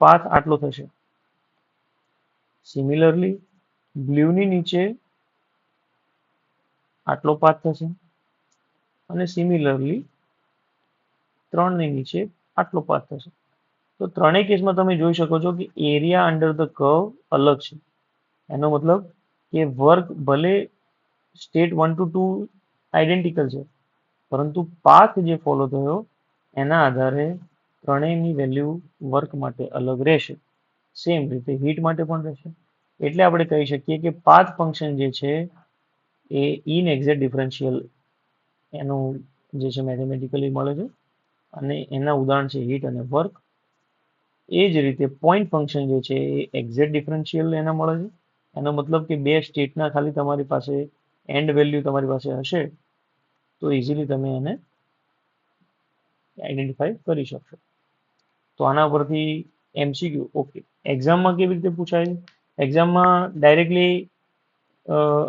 પાથ આટલો થશે. સિમિલરલી બ્લુની નીચે આટલો પાથ થશે, અને સિમિલરલી 3 ની નીચે આટલો પાથ થશે. તો ત્રણેય કેસમાં તમે જોઈ શકો છો કે એરિયા અંડર ધ કર્વ અલગ છે. એનો મતલબ કે વર્ક ભલે સ્ટેટ 1 to 2 આઈડેન્ટિકલ છે, પરંતુ પાથ જે ફોલો થયો એના આધારે ત્રણેયની વેલ્યુ વર્ક માટે અલગ રહેશે. સેમ રીતે હીટ માટે પણ રહેશે. એટલે આપણે કહી શકીએ કે પાથ ફંક્શન જે છે એ ઇનએક્ઝેક્ટ ડિફરન્શિયલ એનું જે છે મેથેમેટિકલી મળે છે, અને એના ઉદાહરણ છે હીટ અને વર્ક. એ જ રીતે પોઈન્ટ ફંક્શન જે છે એ એક્ઝેક્ટ ડિફરન્શિયલ એના મળે છે. એનો મતલબ કે બે સ્ટેટના ખાલી તમારી પાસે એન્ડ વેલ્યુ તમારી પાસે હશે તો ઇઝીલી તમે એને આઈડેન્ટિફાઈ કરી શકશો. તો આના પરથી MCQ ઓકે. એક્ઝામમાં કેવી રીતે પૂછાય છે? એક્ઝામમાં ડાયરેક્ટલી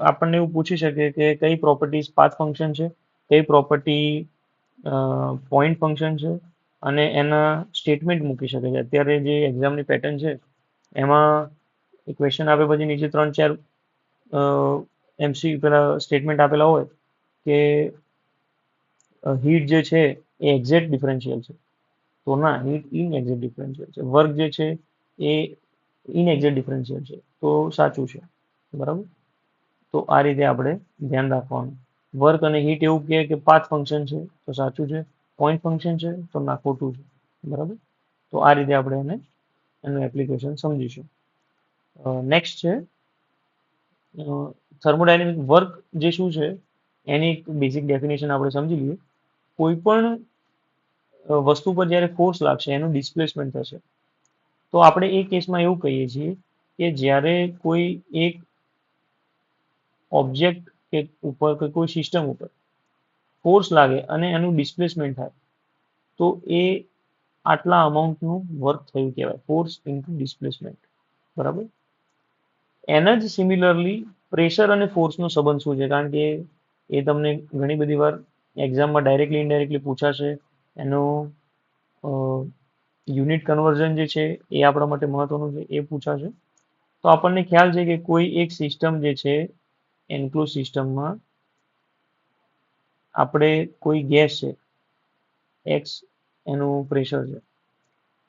આપણને એવું પૂછી શકે કે કઈ પ્રોપર્ટીઝ પાથ ફંક્શન છે, કઈ પ્રોપર્ટી પોઈન્ટ ફંક્શન છે, અને એના સ્ટેટમેન્ટ મૂકી શકે છે. અત્યારે જે એક્ઝામની પેટર્ન છે એમાં ક્વેશ્ચન આપે પછી નીચે 3-4 પેલા સ્ટેટમેન્ટ આપેલા હોય કે હીટ જે છે એ એક્ઝેક્ટ ડિફરન્શિયલ છે, તો ના, હીટ ઇનએક્ઝેક્ટ ડિફરન્શિયલ છે. વર્ક જે છે એ ઇનએક્ઝેક્ટ ડિફરન્શિયલ છે, તો સાચું છે. બરાબર. તો આ રીતે આપણે ધ્યાન રાખવાનું. વર્ક અને હીટ એવું કહે કે પાથ ફંક્શન છે તો સાચું છે, પોઈન્ટ ફંક્શન છે તો ના, ખોટું છે. બરાબર. તો આ રીતે આપણે એનું એપ્લિકેશન સમજીશું. નેક્સ્ટ છે થર્મોડાયનેમિક વર્ક જે શું છે એની એક બેઝિક ડેફિનેશન આપણે સમજી લઈએ. કોઈ પણ વસ્તુ પર જ્યારે ફોર્સ લાગશે એનું ડિસ્પ્લેસમેન્ટ થશે. તો આપણે એ કેસમાં એવું કહીએ છીએ કે જ્યારે કોઈ એક ઓબ્જેક્ટ કે ઉપર કે કોઈ સિસ્ટમ ઉપર ફોર્સ લાગે અને એનું ડિસ્પ્લેસમેન્ટ થાય તો એ આટલા અમાઉન્ટનું વર્ક થયું કહેવાય, ફોર્સ ઇન્ટુ ડિસ્પ્લેસમેન્ટ. બરાબર. એના જ સિમિલરલી પ્રેશર અને ફોર્સનો સંબંધ શું છે? કારણ કે એ તમને ઘણી બધી વાર એક્ઝામમાં ડાયરેક્ટલી ઇનડાયરેક્ટલી પૂછાશે. એનું યુનિટ કન્વર્ઝન જે છે એ આપણા માટે મહત્વનું છે, એ પૂછાશે. તો આપણને ખ્યાલ છે કે કોઈ એક સિસ્ટમ જે છે એન્ક્લોઝ સિસ્ટમમાં આપણે કોઈ ગેસ છે એક્સ એનું પ્રેશર છે,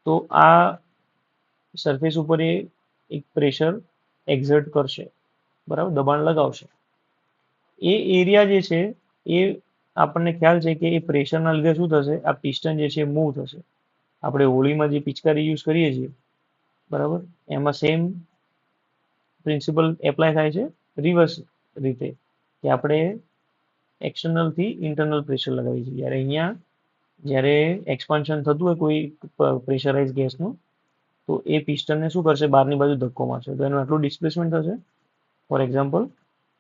તો આ સરફેસ ઉપર એ એક પ્રેશર એક્ઝર્ટ કરશે, બરાબર, દબાણ લગાવશે. એ એરિયા જે છે એ આપણને ખ્યાલ છે કે એ પ્રેશરના લીધે શું થશે, આ પિસ્ટન જે છે મૂવ થશે. આપણે હોળીમાં જે પિચકારી યુઝ કરીએ છીએ, બરાબર, એમાં સેમ પ્રિન્સિપલ એપ્લાય થાય છે રિવર્સ રીતે, કે આપણે એક્સટર્નલથી ઇન્ટરનલ પ્રેશર લગાવીએ છીએ. જ્યારે એક્સપાન્શન થતું હોય કોઈ પ્રેશરાઇઝ ગેસનું, તો એ પિસ્ટનને શું કરશે, બહારની બાજુ ધક્કો મારશે, તો એનું આટલું ડિસ્પ્લેસમેન્ટ થશે ફોર એક્ઝામ્પલ,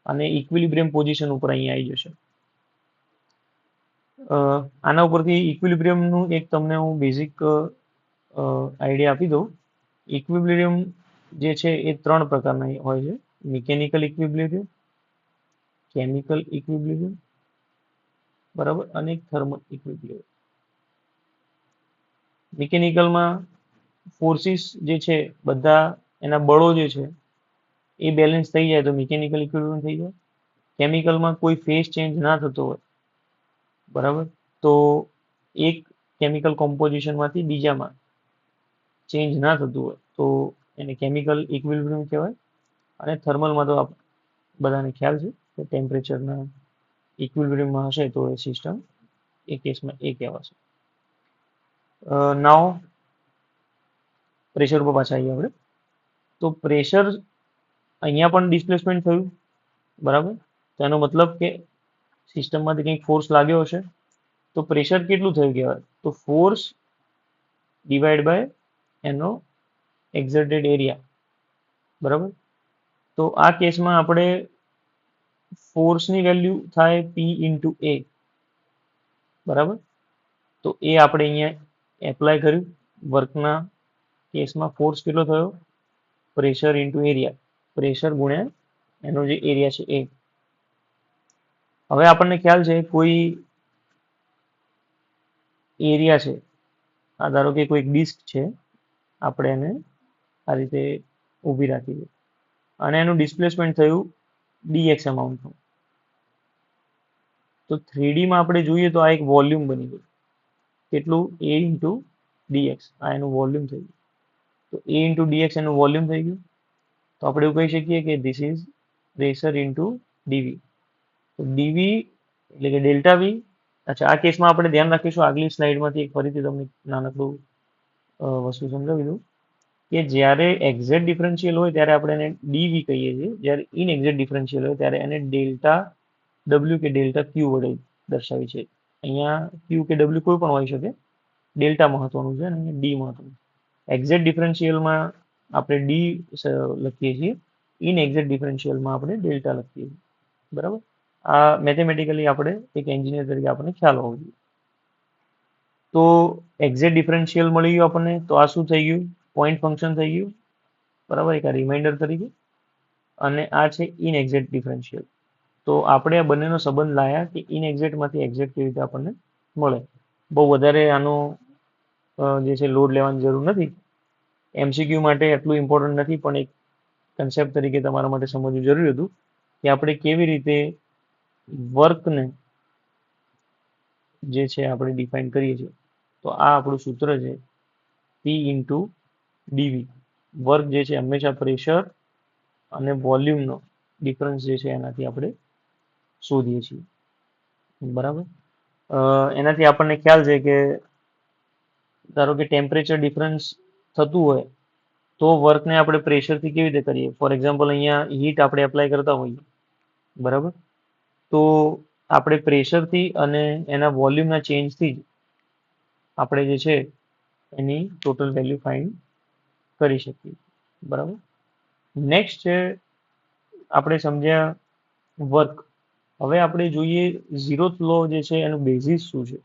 અને ઇક્વિલિબ્રિયમ પોઝિશન ઉપર અહીંયા આવી જશે. આના ઉપરથી ઇક્વિલિબ્રિયમનું એક તમને હું બેઝિક આઈડિયા આપી દઉં. ઇક્વિલિબ્રિયમ જે છે એ 3 પ્રકારના હોય છે: મિકેનિકલ ઇક્વિલિબ્રિયમ, કેમિકલ ઇક્વિલિબ્રિયમ, બરાબર, અને થર્મલ ઇક્વિલિબ્રિયમ. મિકેનિકલમાં ફોર્સિસ જે છે બધા એના બળો જે છે એ બેલેન્સ થઈ જાય તો મિકેનિકલ ઇક્વિલિબ્રિયમ થઈ જાય. કેમિકલમાં કોઈ ફેઝ ચેન્જ ના થતો હોય, બરાબર, તો એક કેમિકલ કોમ્પોઝિશનમાંથી બીજામાં ચેન્જ ના થતું હોય તો એને કેમિકલ ઇક્વિલિબ્રિયમ કહેવાય. અને થર્મલમાં તો બધાને ખ્યાલ છે કે ટેમ્પરેચરના ઇક્વિલિબ્રિયમમાં હશે તો એ સિસ્ટમ એ કેસમાં એ કહેવાશે. નાવ પ્રેશર ઉપર પાછા આવીએ આપણે. તો પ્રેશર અહીંયા પણ ડિસ્પ્લેસમેન્ટ થયું, બરાબર, તો એનો મતલબ કે સિસ્ટમમાંથી કંઈક ફોર્સ લાગ્યો હશે, તો પ્રેશર કેટલું થયું કહેવાય, તો ફોર્સ ડિવાઈડ બાય એનો એક્ઝર્ટેડ એરિયા. બરાબર. તો આ કેસમાં આપણે ફોર્સની વેલ્યુ થાય P ઇન્ટુ A, બરાબર. તો એ આપણે અહીંયા એપ્લાય કર્યું. વર્કના કેસમાં ફોર્સ કેટલો થયો, પ્રેશર ઇન્ટુ એરિયા, પ્રેશર ગુણ્યા એનો જે એરિયા છે એ. હવે આપણને ખ્યાલ છે કોઈ એરિયા છે, આ ધારો કે કોઈ ડિસ્ક છે, આપણે એને આ રીતે ઊભી રાખી છે અને એનું ડિસ્પ્લેસમેન્ટ થયું dx અમાઉન્ટનું. તો 3D માં આપણે જોઈએ તો આ એક વોલ્યુમ બની ગયું. કેટલું, A ઇન્ટુ dx, આ એનું વોલ્યુમ થઈ ગયું. તો A ઇન્ટુ dx એનું વોલ્યુમ થઈ ગયું. તો આપણે એવું કહી શકીએ કે this is pressure into dv. તો dv એટલે કે ડેલ્ટા વી. અચ્છા, આ કેસમાં આપણે ધ્યાન રાખીશું, આગલી સ્લાઇડમાંથી ફરીથી તમને નાનકડું વસ્તુ સમજાવી દઉં કે જ્યારે એક્ઝેક્ટ ડિફરન્શિયલ હોય ત્યારે આપણે એને dv કહીએ છીએ, જ્યારે ઇનએક્ઝેક્ટ ડિફરન્શિયલ હોય ત્યારે એને ડેલ્ટા ડબલ્યુ કે ડેલ્ટા ક્યુ વડે દર્શાવી છે. અહીંયા ક્યુ કે ડબલ્યુ કોઈ પણ હોઈ શકે, ડેલ્ટા મહત્વનું છે અને ડી મહત્વનું. એક્ઝેક્ટ ડિફરન્શિયલમાં આપણે ડી લખીએ છીએ, ઇન એક્ઝેક્ટ ડિફરન્શિયલમાં આપણે ડેલ્ટા લખીએ છીએ. બરાબર, આ મેથેમેટિકલી આપણે એક એન્જિનિયર તરીકે આપણને ખ્યાલ હોવો જોઈએ. તો એક્ઝેક્ટ ડિફરન્શિયલ મળી ગયું આપણને, તો આ શું થઈ ગયું? પોઈન્ટ ફંક્શન થઈ ગયું. બરાબર, એક રિમાઇન્ડર તરીકે. અને આ છે ઇનએક્ઝેક્ટ ડિફરન્શિયલ. તો આપણે આ બંનેનો સંબંધ લાયા કે ઇનએક્ઝેક્ટમાંથી એક્ઝેક્ટ કેવી રીતે આપણને મળે. બહુ વધારે આનો જે છે લોડ લેવાની જરૂર નથી. એમસીક્યુ માટે એટલું ઇમ્પોર્ટન્ટ નથી, પણ એક કન્સેપ્ટ તરીકે તમારા માટે સમજવું જરૂરી હતું કે આપણે કેવી રીતે વર્કને જે છે આપણે ડિફાઇન કરીએ છીએ. તો આ આપણું સૂત્ર છે, પી ઇન્ટુ ડીવી. વર્ક જે છે હંમેશા પ્રેશર અને વોલ્યુમનો ડિફરન્સ જે છે એનાથી આપણે શોધીએ છીએ. બરાબર, એનાથી આપણને ખ્યાલ છે કે ધારો કે ટેમ્પરેચર ડિફરન્સ થતું હોય તો વર્કને આપણે પ્રેશરથી કેવી રીતે કરીએ. ફોર એક્ઝામ્પલ, અહીંયા હીટ આપણે એપ્લાય કરતા હોઈએ, બરાબર, તો આપણે પ્રેશરથી અને એના વોલ્યુમના ચેન્જથી જ આપણે જે છે એની ટોટલ વેલ્યુ ફાઇન્ડ કરી શકીએ. બરાબર, નેક્સ્ટ છે આપણે સમજ્યા વર્ક. હવે આપણે જોઈએ ઝીરોથ લો જે છે એનું બેઝિસ શું છે.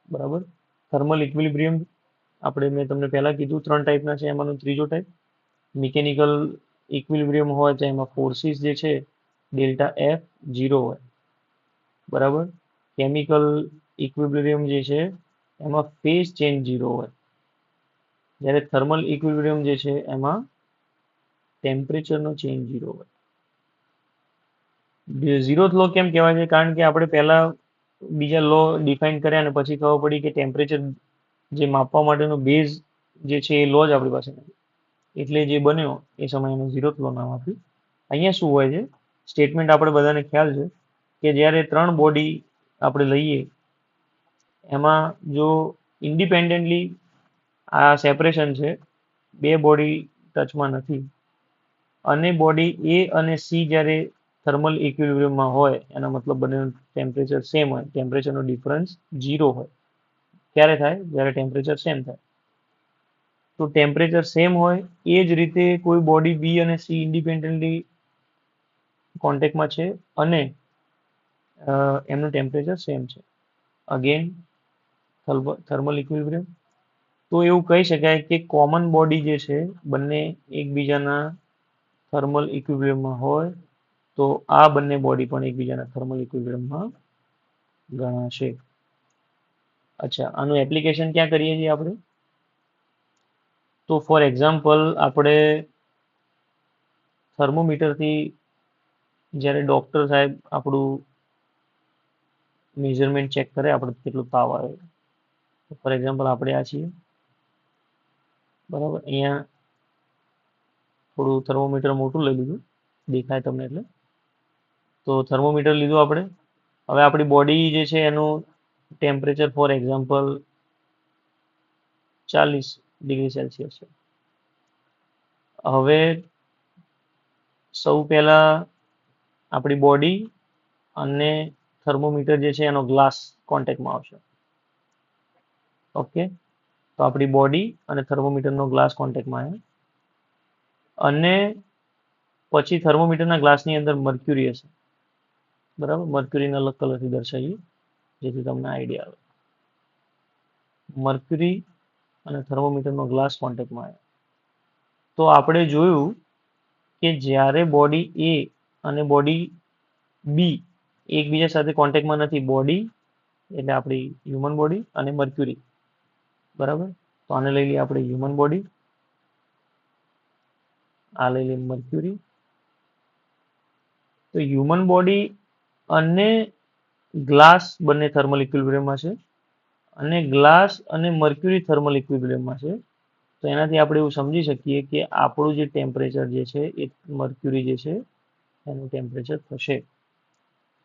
બરાબર, થર્મલ ઇક્વિલિબ્રિયમ આપણે મેં તમને પહેલા કીધું 3 ટાઈપના છે, એમાંનો ત્રીજો ટાઈપ મિકેનિકલ ઇક્વિલિબ્રિયમ હોય તો એમાં ફોર્સિસ જે છે ડેલ્ટા એફ 0 હોય. બરાબર, કેમિકલ ઇક્વિલિબ્રિયમ જે છે એમાં ફેઝ ચેન્જ 0 હોય. જ્યારે થર્મલ ઇક્વિલિબ્રિયમ જે છે એમાં ટેમ્પરેચરનો ચેન્જ 0 હોય. ઝીરોથ લો કેમ કહેવાય છે? કારણ કે આપણે પહેલા બીજા લો ડિફાઇન કર્યા અને પછી ખબર પડી કે ટેમ્પરેચર જે માપવા માટેનો બેઝ જે છે એ લો જ આપણી પાસે નથી, એટલે જે બન્યો એ સમયનો ઝીરોથ લો નામ આપ્યું. અહીંયા શું હોય છે, સ્ટેટમેન્ટ આપણે બધાને ખ્યાલ છે કે જ્યારે 3 બોડી આપણે લઈએ એમાં જો ઇન્ડિપેન્ડન્ટલી આ સેપરેશન છે, 2 બોડી ટચમાં નથી, અને બોડી એ અને સી જ્યારે થર્મલ ઇક્વિલિબ્રિયમમાં હોય, એનો મતલબ બંનેનું ટેમ્પરેચર સેમ હોય, ટેમ્પરેચરનો ડિફરન્સ 0 હોય. ક્યારે થાય? જ્યારે ટેમ્પરેચર સેમ થાય. તો ટેમ્પરેચર સેમ હોય એ જ રીતે કોઈ બોડી બી અને સી ઇન્ડિપેન્ડન્ટલી કોન્ટેક્ટમાં છે અને એમનું ટેમ્પરેચર સેમ છે. Again thermal equilibrium. તો એવું કહી શકાય કે કોમન બોડી જે છે બંને એકબીજાના થર્મલ ઇક્વિલિબ્રિયમમાં હોય તો આ બંને બોડી પણ એકબીજાના થર્મલ ઇક્વિલિબ્રિયમમાં ગણાશે. અચ્છા, આનું એપ્લિકેશન ક્યાં કરીએ છીએ આપણે? તો ફોર એક્ઝામ્પલ, આપણે થર્મોમીટરથી જ્યારે ડૉક્ટર સાહેબ આપણું મેઝરમેન્ટ ચેક કરે, આપણે કેટલું તાવ આવે. ફોર એક્ઝામ્પલ આપણે આ છીએ, બરાબર, અહીંયા થોડું થર્મોમીટર મોટું લઈ લીધું, દેખાય તમને એટલે. તો થર્મોમીટર લીધું આપણે. હવે આપણી બોડી જે છે એનું temperature for example 40 degree Celsius છે. હવે સૌ પહેલા આપણી બોડી અને થર્મોમીટર જે છે એનો ગ્લાસ કોન્ટેક્ટમાં આવશે. ઓકે, તો આપણી બોડી અને થર્મોમીટરનો ગ્લાસ કોન્ટેક્ટમાં આવે, અને પછી થર્મોમીટરના ગ્લાસની અંદર મર્ક્યુરી હશે. બરાબર, મર્ક્યુરીને અલગ કલરથી દર્શાવીએ જેથી તમને આઈડિયા આવે. મર્ક્યુરી અને થર્મોમીટરનો ગ્લાસ કોન્ટેક્ટમાં આવે. તો આપણે જોયું કે જ્યારે બોડી એ અને બોડી બી એકબીજા સાથે કોન્ટેક્ટમાં નથી, બોડી એટલે આપણી હ્યુમન બોડી અને મર્ક્યુરી, બરાબર, તો આને લઈ લઈએ આપણે હ્યુમન બોડી, આ લઈ લઈએ મર્ક્યુરી. તો હ્યુમન બોડી અને ગ્લાસ બંને થર્મલ ઇક્વિલિબ્રિયમમાં છે, અને ગ્લાસ અને મર્ક્યુરી થર્મલ ઇક્વિલિબ્રિયમમાં છે. તો એનાથી આપણે એવું સમજી શકીએ કે આપણું જે ટેમ્પરેચર જે છે એ મર્ક્યુરી જે છે એનું ટેમ્પરેચર થશે.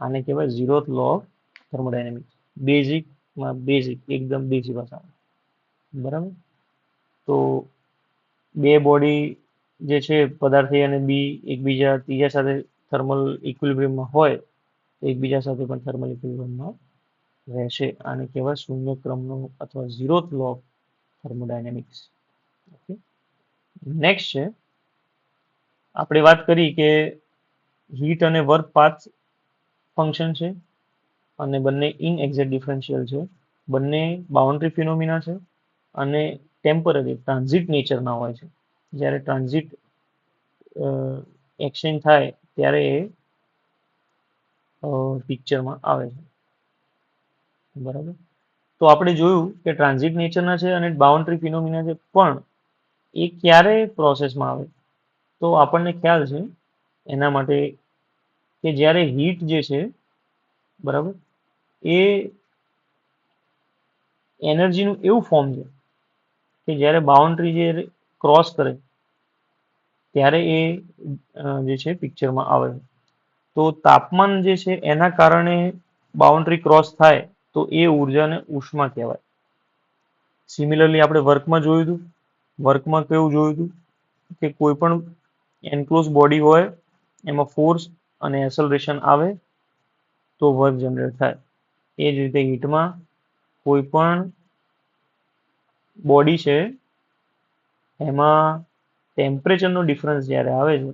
આને કહેવાય zeroth law of thermodynamics. Basic એકદમ દેશી ભાષામાં. બરાબર, તો 2 બોડી જે છે પદાર્થ એ અને બી એકબીજા ત્રીજા સાથે થર્મલ ઇક્વિલિબ્રિયમમાં હોય તો એકબીજા સાથે પણ થર્મલ ઇક્વિલિબ્રિયમમાં રહેશે. આને કહેવાય શૂન્ય ક્રમનો અથવા zeroth law of thermodynamics. Okay, next છે આપણે વાત કરી કે હીટ અને વર્ક પાથ ફંક્શન છે અને બંને ઇનએક્ઝેક્ટ ડિફરન્શિયલ છે, બંને બાઉન્ડ્રી ફિનોમિના છે અને ટેમ્પરરી ટ્રાન્ઝિટ નેચરના હોય છે. જ્યારે ટ્રાન્ઝિટ એક્સચેન્જ થાય ત્યારે એ પિક્ચરમાં આવે છે. બરાબર, તો આપણે જોયું કે ટ્રાન્ઝિટ નેચરના છે અને બાઉન્ડ્રી ફિનોમિના છે, પણ એ ક્યારે પ્રોસેસમાં આવે તો આપણને ખ્યાલ છે એના માટે કે જ્યારે હીટ જે છે, બરાબર, એ એનર્જીનું એવું ફોર્મ છે કે જ્યારે બાઉન્ડ્રી જે ક્રોસ કરે ત્યારે એ જે છે પિક્ચરમાં આવે. તો તાપમાન જે છે એના કારણે બાઉન્ડ્રી ક્રોસ થાય તો એ ઉર્જાને ઉષ્મા કહેવાય. સિમિલરલી આપણે વર્કમાં જોયું હતું, વર્કમાં કેવું જોયું હતું કે કોઈ પણ એન્ક્લોઝ બોડી હોય એમાં ફોર્સ અને એસલરેશન આવે તો વર્ક જનરેટ થાય. એ જ રીતે હીટમાં કોઈ પણ બોડી છે એમાં ટેમ્પરેચરનો ડિફરન્સ જ્યારે આવે છે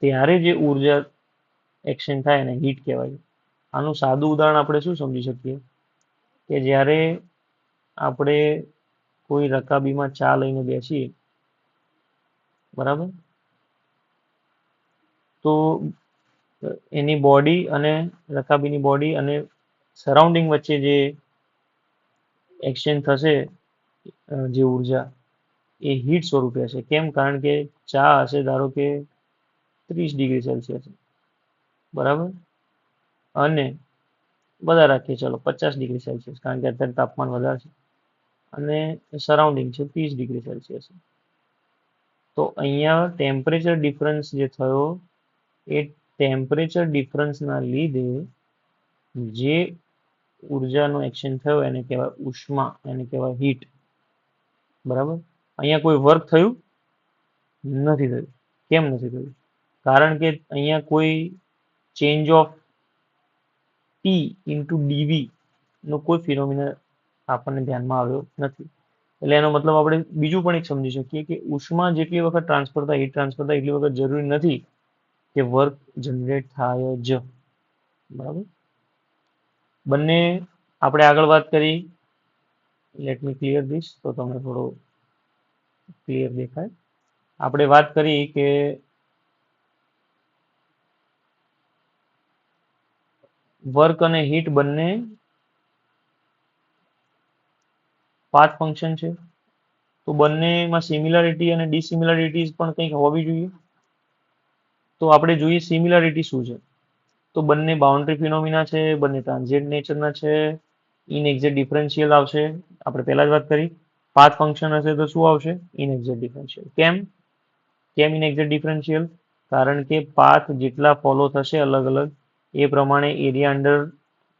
ત્યારે જે ઉર્જા એક્સચેન્જ થાય એને હીટ કહેવાય છે. આનું સાદું ઉદાહરણ આપણે શું સમજી શકીએ કે જ્યારે આપણે કોઈ રકાબીમાં ચા લઈને બેસીએ, બરાબર, તો એની બોડી અને રકાબીની બોડી અને સરાઉન્ડિંગ વચ્ચે જે એક્સચેન્જ થશે જે ઉર્જા એ હીટ સ્વરૂપે હશે. કેમ? કારણ કે ચા હશે ધારો કે 30 ડિગ્રી સેલ્સિયસ, બરાબર, અને બધા રાખીએ ચાલો 50 ડિગ્રી સેલ્સિયસ, કારણ કે અત્યારે તાપમાન વધારે છે અને સરાઉન્ડિંગ છે 30 ડિગ્રી સેલ્સિયસ. તો અહીંયા ટેમ્પરેચર ડિફરન્સ જે થયો એ ટેમ્પરેચર ડિફરન્સના લીધે જે ઉર્જાનો એક્સચેન્જ થયો એને કહેવાય ઉષ્મા, એને કહેવાય હીટ. બરાબર, અહીંયા કોઈ વર્ક થયું નથી થયું. કેમ નથી થયું? કારણ કે અહીંયા કોઈ change of T into DV નો કોઈ ફિનોમિના આપણને ધ્યાનમાં આવ્યો નથી. એટલે એનો મતલબ આપણે બીજું પણ એક સમજી શકીએ કે ઉષ્મા જેટલી વખત ટ્રાન્સફર થાય, હીટ ટ્રાન્સફર થાય એટલી વખત જરૂરી નથી કે વર્ક જનરેટ થાય જ. બરાબર, બંને આપણે આગળ વાત કરી, લેટ મી ક્લિયર ધીસ તો તમને થોડો ક્લિયર દેખાય. આપણે વાત કરી કે વર્ક અને હીટ બંને પાથ ફંક્શન છે, તો બંનેમાં સિમિલારિટી અને ડિસિમિલારિટીઝ પણ કંઈક હોવી જોઈએ. તો આપણે જોઈએ સિમિલારિટી શું છે. તો બંને બાઉન્ડ્રી ફિનોમિના છે, બંને ટ્રાન્ઝિન્ટ નેચરના છે, ઇનએક્ઝેક્ટ ડિફરન્શિયલ આવશે. આપણે પહેલા જ વાત કરી પાથ ફંક્શન હશે તો શું આવશે? Inexact differential. કેમ? કેમ ઇનએક્ઝેક્ટ ડિફરન્શિયલ? કારણ કે પાથ જેટલા ફોલો થશે અલગ અલગ એ પ્રમાણે એરિયા અંડર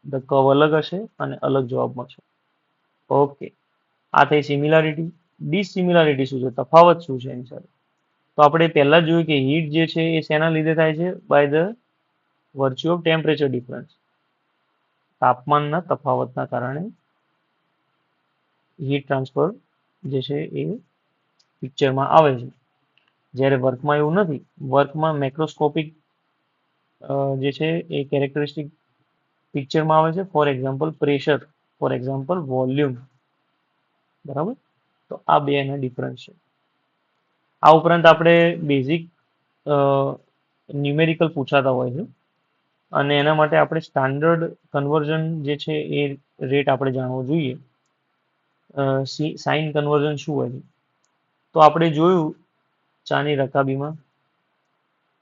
ધ કર્વ અલગ હશે અને અલગ જવાબ મળશે. ઓકે, આ થઈ સિમિલારિટી. ડિસિમિલારિટી શું છે? તફાવત શું છે એની સાથે? તો આપણે પહેલા જોયું કે હીટ જે છે એ શેના લીધે થાય છે? By the virtue of temperature difference. તાપમાનના તફાવતના કારણે હીટ ટ્રાન્સફર જે છે એ પિક્ચરમાં આવે છે. જ્યારે વર્કમાં એવું નથી. વર્કમાં મેક્રોસ્કોપિક જે છે એ કેરેક્ટરિસ્ટિક પિક્ચરમાં આવે છે. For example pressure, for example volume. બરાબર, તો આ બે એના ડિફરન્સ છે. આ ઉપરાંત આપણે બેઝિક ન્યુમેરિકલ પૂછાતા હોય છે અને એના માટે આપણે સ્ટાન્ડર્ડ કન્વર્ઝન જે છે એ રેટ આપણે જાણવો જોઈએ. સાઇન કન્વર્ઝન શું હોય છે? તો આપણે જોયું ચાની રકાબીમાં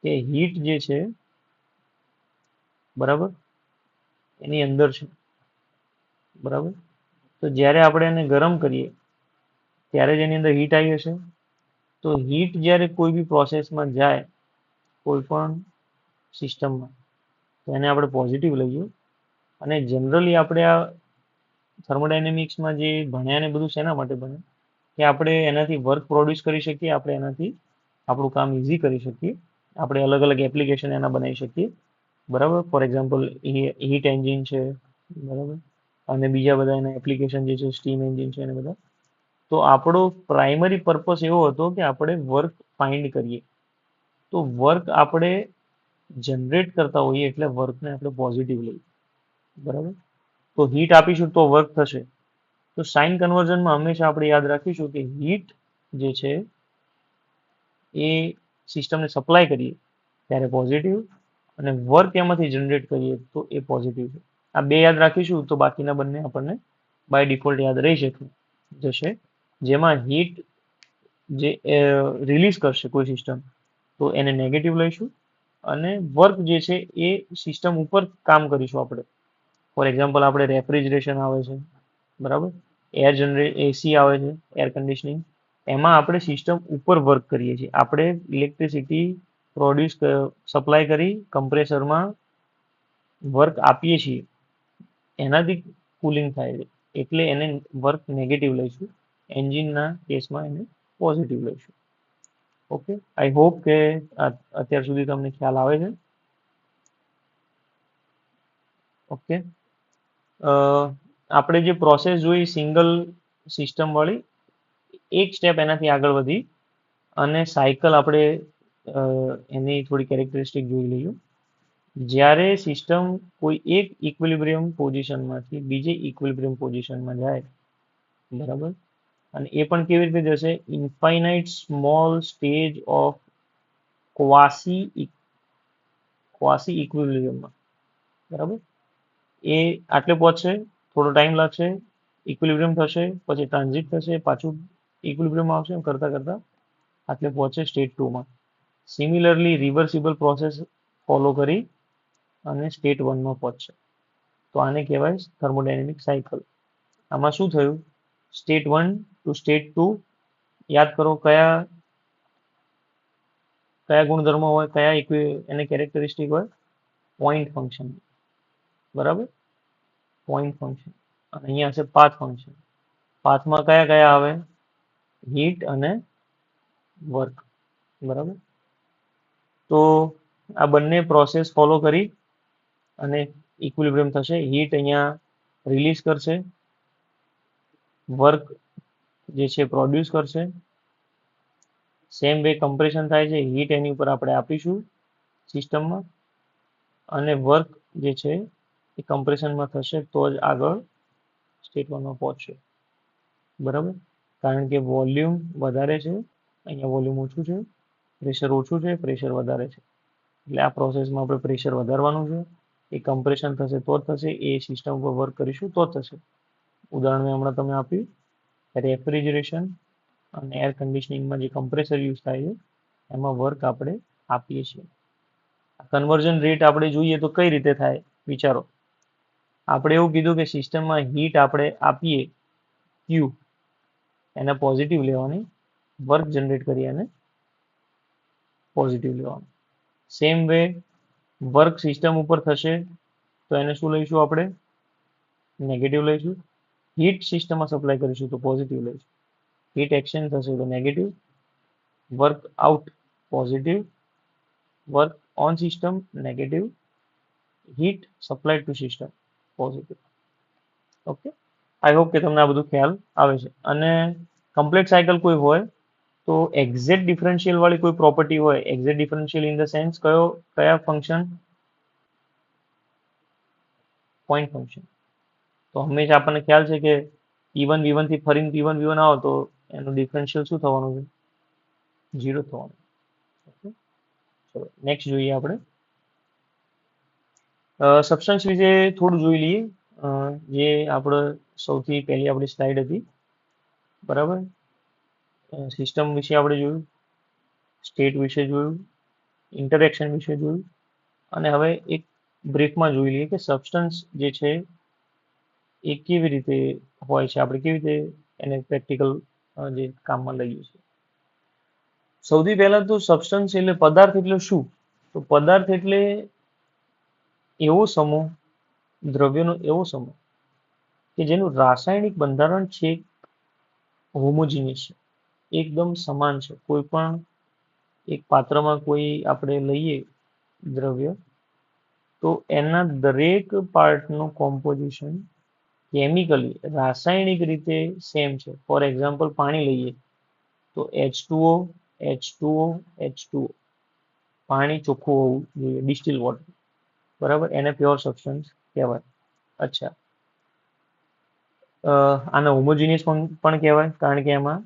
કે હીટ જે છે, બરાબર, એની અંદર છે. બરાબર, તો જ્યારે આપણે એને ગરમ કરીએ ત્યારે જ એની અંદર હીટ આવી હશે. તો હીટ જ્યારે કોઈ બી પ્રોસેસમાં જાય કોઈ પણ સિસ્ટમમાં તો એને આપણે પોઝિટિવ લઈએ. અને જનરલી આપણે આ થર્મોડાયનેમિક્સમાં જે ભણ્યા ને બધું શેના માટે ભણે કે આપણે એનાથી વર્ક પ્રોડ્યુસ કરી શકીએ, આપણે એનાથી આપણું કામ ઇઝી કરી શકીએ, આપણે અલગ અલગ એપ્લિકેશન એના બનાવી શકીએ. બરાબર, ફોર એક્ઝામ્પલ હીટ એન્જિન છે, બરાબર, અને બીજા બધા એના એપ્લિકેશન જે છે સ્ટીમ એન્જિન છે અને બધા. તો આપણો પ્રાઇમરી પર્પસ એવો હતો કે આપણે વર્ક ફાઇન્ડ કરીએ. તો વર્ક આપણે જનરેટ કરતા હોઈએ એટલે વર્કને આપણે પોઝિટિવ લઈએ. બરાબર, તો હીટ આપીશું તો વર્ક થશે. તો સાઇન કન્વર્ઝનમાં હંમેશા આપણે યાદ રાખીશું કે હીટ જે છે એ સિસ્ટમને સપ્લાય કરીએ ત્યારે પોઝિટિવ, અને વર્ક એમાંથી જનરેટ કરીએ તો એ પોઝિટિવ છે. આ બે યાદ રાખીશું તો બાકીના બંને આપણને બાય ડિફોલ્ટ યાદ રહી જશે. જેમાં હીટ જે રિલીઝ કરશે કોઈ સિસ્ટમ તો એને નેગેટિવ લઈશું, અને વર્ક જે છે એ સિસ્ટમ ઉપર કામ કરીશું આપણે. ફોર એક્ઝામ્પલ આપણે રેફ્રિજરેશન આવે છે, બરાબર, એસી આવે છે, એર કન્ડિશનિંગ, એમાં આપણે સિસ્ટમ ઉપર વર્ક કરીએ છીએ. આપણે ઇલેક્ટ્રિસિટી પ્રોડ્યુસ સપ્લાય કરી કમ્પ્રેસરમાં વર્ક આપીએ છીએ, એનાથી કુલિંગ થાય છે, એટલે એને વર્ક નેગેટિવ લઈશું. એન્જિનના કેસમાં એને પોઝિટિવ લઈશું. ઓકે, આઈ હોપ કે અત્યાર સુધી તમને ખ્યાલ આવે છે. ઓકે, આપણે જે પ્રોસેસ જોઈ સિંગલ સિસ્ટમ વાળી, એક સ્ટેપ એનાથી આગળ વધી અને સાયકલ આપણે એની થોડી કેરેક્ટરિસ્ટિક જોઈ લઈએ. જ્યારે સિસ્ટમ કોઈ એક ઇક્વિલિબ્રિયમ પોઝિશનમાંથી બીજે ઇક્વિલિબ્રિયમ પોઝિશનમાં જાય, બરાબર, અને એ પણ કેવી રીતે જશે? ઇન્ફાઇનાઇટ સ્મોલ સ્ટેજ ઓફ ક્વાસી ઇક્વિલિબ્રિયમમાં, બરાબર. એ આટલે પહોંચશે, થોડો ટાઈમ લાગશે, ઇક્વિલિબ્રિયમ થશે, પછી ટ્રાન્ઝિટ થશે, પાછું ઇક્વિલિબ્રિયમ આવશે, એમ કરતા કરતા આટલે પહોંચે સ્ટેટ 2માં. સિમિલરલી રિવર્સિબલ પ્રોસેસ ફોલો કરી અને સ્ટેટ 1માં પહોંચશે. તો આને કહેવાય થર્મોડાયનેમિક સાયકલ. આમાં શું થયું? સ્ટેટ 1 ટુ સ્ટેટ 2, યાદ કરો કયા કયા ગુણધર્મો હોય, કયા એને કેરેક્ટરિસ્ટિક હોય? પોઈન્ટ ફંક્શન, બરાબર, પોઈન્ટ ફંક્શન. અને અહીંયા હશે પાથ ફંક્શન. પાથમાં કયા કયા આવે? હીટ અને વર્ક, બરાબર. તો આ બંને પ્રોસેસ ફોલો કરી અને ઇક્વિલિબ્રિયમ થશે. હીટ અહીંયા રિલીઝ કરશે, વર્ક જે છે પ્રોડ્યુસ કરશે. સેમ વે કમ્પ્રેશન થાય છે, હીટ એની ઉપર આપણે આપીશું સિસ્ટમમાં, અને વર્ક જે છે એ કમ્પ્રેશનમાં થશે તો જ આગળ સ્ટેટ 1માં પહોંચશે. બરાબર, કારણ કે વોલ્યુમ વધારે છે, અહીંયા વોલ્યુમ ઓછું છે, પ્રેશર ઓછું છે, પ્રેશર વધારે છે. એટલે આ પ્રોસેસમાં આપણે પ્રેશર વધારવાનું છે. એ કમ્પ્રેશન થશે તો જ થશે, એ સિસ્ટમ ઉપર વર્ક કરીશું તો જ થશે. ઉદાહરણ મેં હમણાં તમે આપ્યું, રેફ્રિજરેશન અને એર કન્ડિશનિંગમાં જે કમ્પ્રેસર યુઝ થાય છે એમાં વર્ક આપણે આપીએ છીએ. કન્વર્ઝન રેટ આપણે જોઈએ તો કઈ રીતે થાય વિચારો. આપણે એવું કીધું કે સિસ્ટમમાં હીટ આપણે આપીએ ક્યુ, એને પોઝિટિવ લેવાની, વર્ક જનરેટ કરી અને પોઝિટિવ લેવાનું. સેમ વે વર્ક સિસ્ટમ ઉપર થશે તો એને શું લઈશું આપણે? નેગેટિવ લઈશું. હીટ સિસ્ટમમાં સપ્લાય કરીશું તો પોઝિટિવ લઈશું. હીટ એક્સચેન્જ થશે તો negative, work out positive, work on system negative, heat supply to system positive. Okay, I hope કે તમને આ બધું ખ્યાલ આવે છે. અને કમ્પ્લીટ સાયકલ કોઈ હોય તો એક્ઝેક્ટ ડિફરન્શિયલ વાળી કોઈ પ્રોપર્ટી હોય, exact differential in the sense કયા ફંક્શન? Point function. તો હંમેશા આપણને ખ્યાલ છે કે P1 V1 થી ફરીને P1 V1 આવો તો એનું ડિફરન્શિયલ શું થવાનું છે? 0 થવાનું. ઓકે, ચલો નેક્સ્ટ જોઈએ આપણે. સબસ્ટન્સ વિશે થોડું જોઈ લઈએ. જે આપણે સૌથી પહેલી આપણી સ્લાઇડ હતી, બરાબર. સિસ્ટમ વિશે આપણે જોયું, સ્ટેટ વિશે જોયું, ઇન્ટરેક્શન વિશે જોયું, અને હવે એક બ્રીફમાં જોઈ લઈએ કે સબસ્ટન્સ જે છે એ કેવી રીતે હોય છે, આપણે કેવી રીતે એને પ્રેક્ટિકલ જે કામમાં લઈએ છીએ. સૌથી પહેલા તો સબસ્ટન્સ એટલે પદાર્થ એટલે શું? તો પદાર્થ એટલે એવો સમૂહ, દ્રવ્યનો એવો સમૂહ કે જેનું રાસાયણિક બંધારણ છે હોમોજીનિયસ છે, એકદમ સમાન છે. કોઈ પણ એક પાત્રમાં કોઈ આપણે લઈએ દ્રવ્ય, તો એના દરેક પાર્ટનું કોમ્પોઝિશન કેમિકલી રાસાયણિક રીતે સેમ છે. ફોર એક્ઝામ્પલ પાણી લઈએ તો H2O, H2O, H2O. પાણી ચોખ્ખું હોવું જોઈએ, ડિસ્ટિલ વોટર, બરાબર, એને પ્યોર સબસ્ટન્સ કહેવાય. અચ્છા, આને હોમોજીનિયસ પણ કહેવાય, કારણ કે એમાં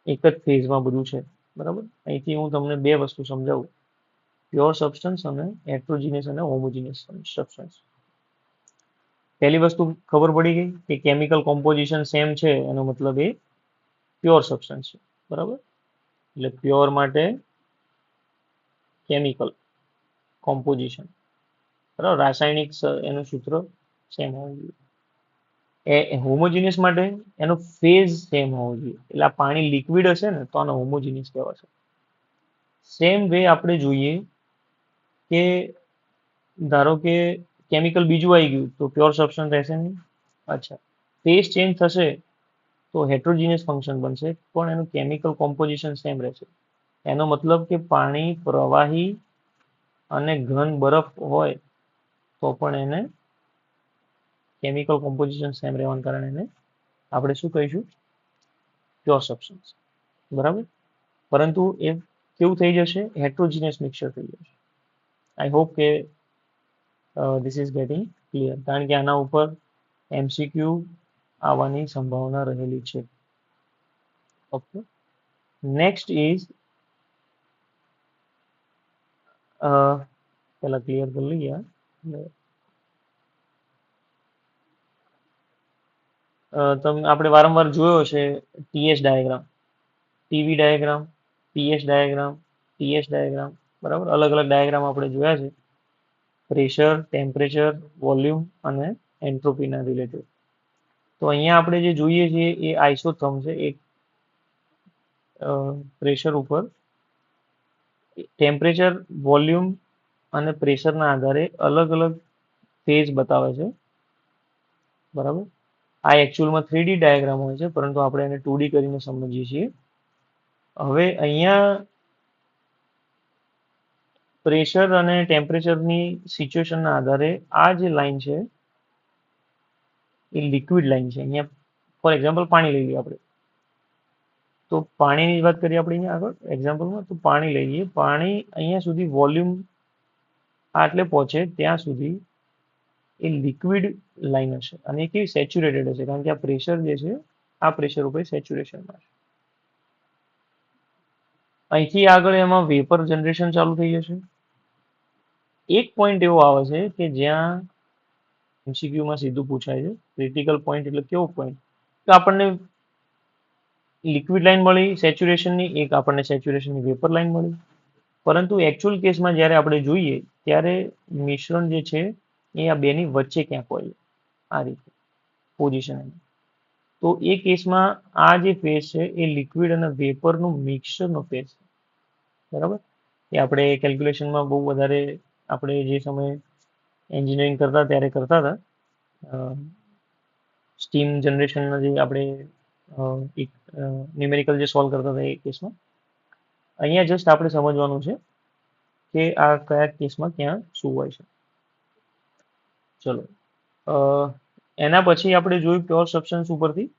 એક જ ફેઝમાં બધું છે, બરાબર. અહીંથી હું તમને બે વસ્તુ સમજાવું, પ્યોર સબસ્ટન્સ અને હેટ્રોજીનિયસ અને હોમોજીનિયસ સબસ્ટન્સ. પહેલી વસ્તુ ખબર પડી ગઈ કે કેમિકલ કોમ્પોઝિશન સેમ છે, એનો મતલબ એ પ્યોર સબસ્ટન્સ છે, બરાબર. એટલે પ્યોર માટે કેમિકલ કોમ્પોઝિશન, બરાબર, રાસાયણિક એનું સૂત્ર સેમ હોવું જોઈએ. હોમોજીનિયસ માટે એનો ફેઝ સેમ હોવો જોઈએ. એટલે આ પાણી લિક્વિડ હશે ને તો આને હોમોજીનિયસ કહેવાશે. સેમ વે આપણે જોઈએ કે ધારો કે કેમિકલ બીજું આવી ગયું તો પ્યોર સબસ્ટન્સ રહેશે નહીં. અચ્છા, ફેઝ ચેન્જ થશે તો હેટ્રોજીનિયસ ફંક્શન બનશે, પણ એનું કેમિકલ કોમ્પોઝિશન સેમ રહેશે. એનો મતલબ કે પાણી પ્રવાહી અને ઘન બરફ હોય તો પણ એને કેમિકલ કોમ્પોઝિશન સેમ રહેવાના કારણે એને આપણે શું કહીશું? પ્યોર સબસ્ટન્સ, બરાબર. પરંતુ એ કેવું થઈ જશે? હેટ્રોજીનિયસ મિક્સચર થઈ જશે. આઈ હોપ કે ધીસ ઇઝ ગેટિંગ ક્લિયર, કારણ કે આના ઉપર MCQ આવવાની સંભાવના રહેલી છે. ઓકે, નેક્સ્ટ ઇઝ, પેલા ક્લિયર કરી લઈએ. આપણે વારંવાર જોયો છે TS diagram, TV diagram, PS diagram, TS diagram, બરાબર. અલગ અલગ ડાયાગ્રામ આપણે જોયા છે પ્રેશર, ટેમ્પરેચર, વોલ્યુમ અને એન્ટ્રોપીના રિલેટેડ. તો અહીંયા આપણે જે જોઈએ છીએ એ આઇસોથર્મ છે. એક પ્રેશર ઉપર ટેમ્પરેચર, વોલ્યુમ અને પ્રેશરના આધારે અલગ અલગ ફેઝ બતાવે છે, બરાબર. આ એકચ્યુઅલમાં 3D ડાયાગ્રામ હોય છે, પરંતુ આપણે એને 2D કરીને સમજીએ છીએ. હવે અહીંયા પ્રેશર અને ટેમ્પરેચરની સિચ્યુએશનના આધારે આ જે લાઈન છે એ લિક્વિડ લાઈન છે. અહીંયા ફોર એક્ઝામ્પલ પાણી લઈ લઈએ આપણે, તો પાણીની વાત કરીએ આપણે અહીંયા આગળ એક્ઝામ્પલમાં, તો પાણી લઈ લઈએ. પાણી અહીંયા સુધી વોલ્યુમ આટલે પહોંચે ત્યાં સુધી એ લિક્વિડ લાઈન હશે, અને એ કેવી સેચ્યુરેટેડ હશે, કારણ કે આ પ્રેશર જે છે આ પ્રેશર ઉપર સેચ્યુરેશનમાં છે. અહીંથી આગળ એમાં વેપર જનરેશન ચાલુ થઈ જશે. એક પોઈન્ટ એવો આવે છે કે જ્યાં MCQમાં સીધું પૂછાય છે, ક્રિટિકલ પોઈન્ટ એટલે કેવો પોઈન્ટ? તો આપણને લિક્વિડ લાઈન મળી સેચ્યુરેશનની, એક આપણને સેચ્યુરેશનની વેપર લાઈન મળી, પરંતુ એકચ્યુઅલ કેસમાં જ્યારે આપણે જોઈએ ત્યારે મિશ્રણ જે છે એ આ બેની વચ્ચે ક્યાંક હોય, આ રીતે પોઝિશન. તો એ કેસમાં આ જે ફેઝ છે એ લિક્વિડ અને વેપરનું મિક્સરનો ફેઝ છે, બરાબર. એ આપણે કેલ્ક્યુલેશનમાં બહુ વધારે આપણે જે સમયે એન્જિનિયરિંગ કરતા ત્યારે કરતા હતા, સ્ટીમ જનરેશનના જે આપણે એક ન્યુમેરિકલ જે સોલ્વ કરતા હતા એ કેસમાં. અહીંયા જસ્ટ આપણે સમજવાનું છે કે આ કયા કેસમાં ક્યાં શું હોય છે. ચલો, એના પછી આપણે જોયું પ્યોર સબસ્ટન્સ ઉપરથી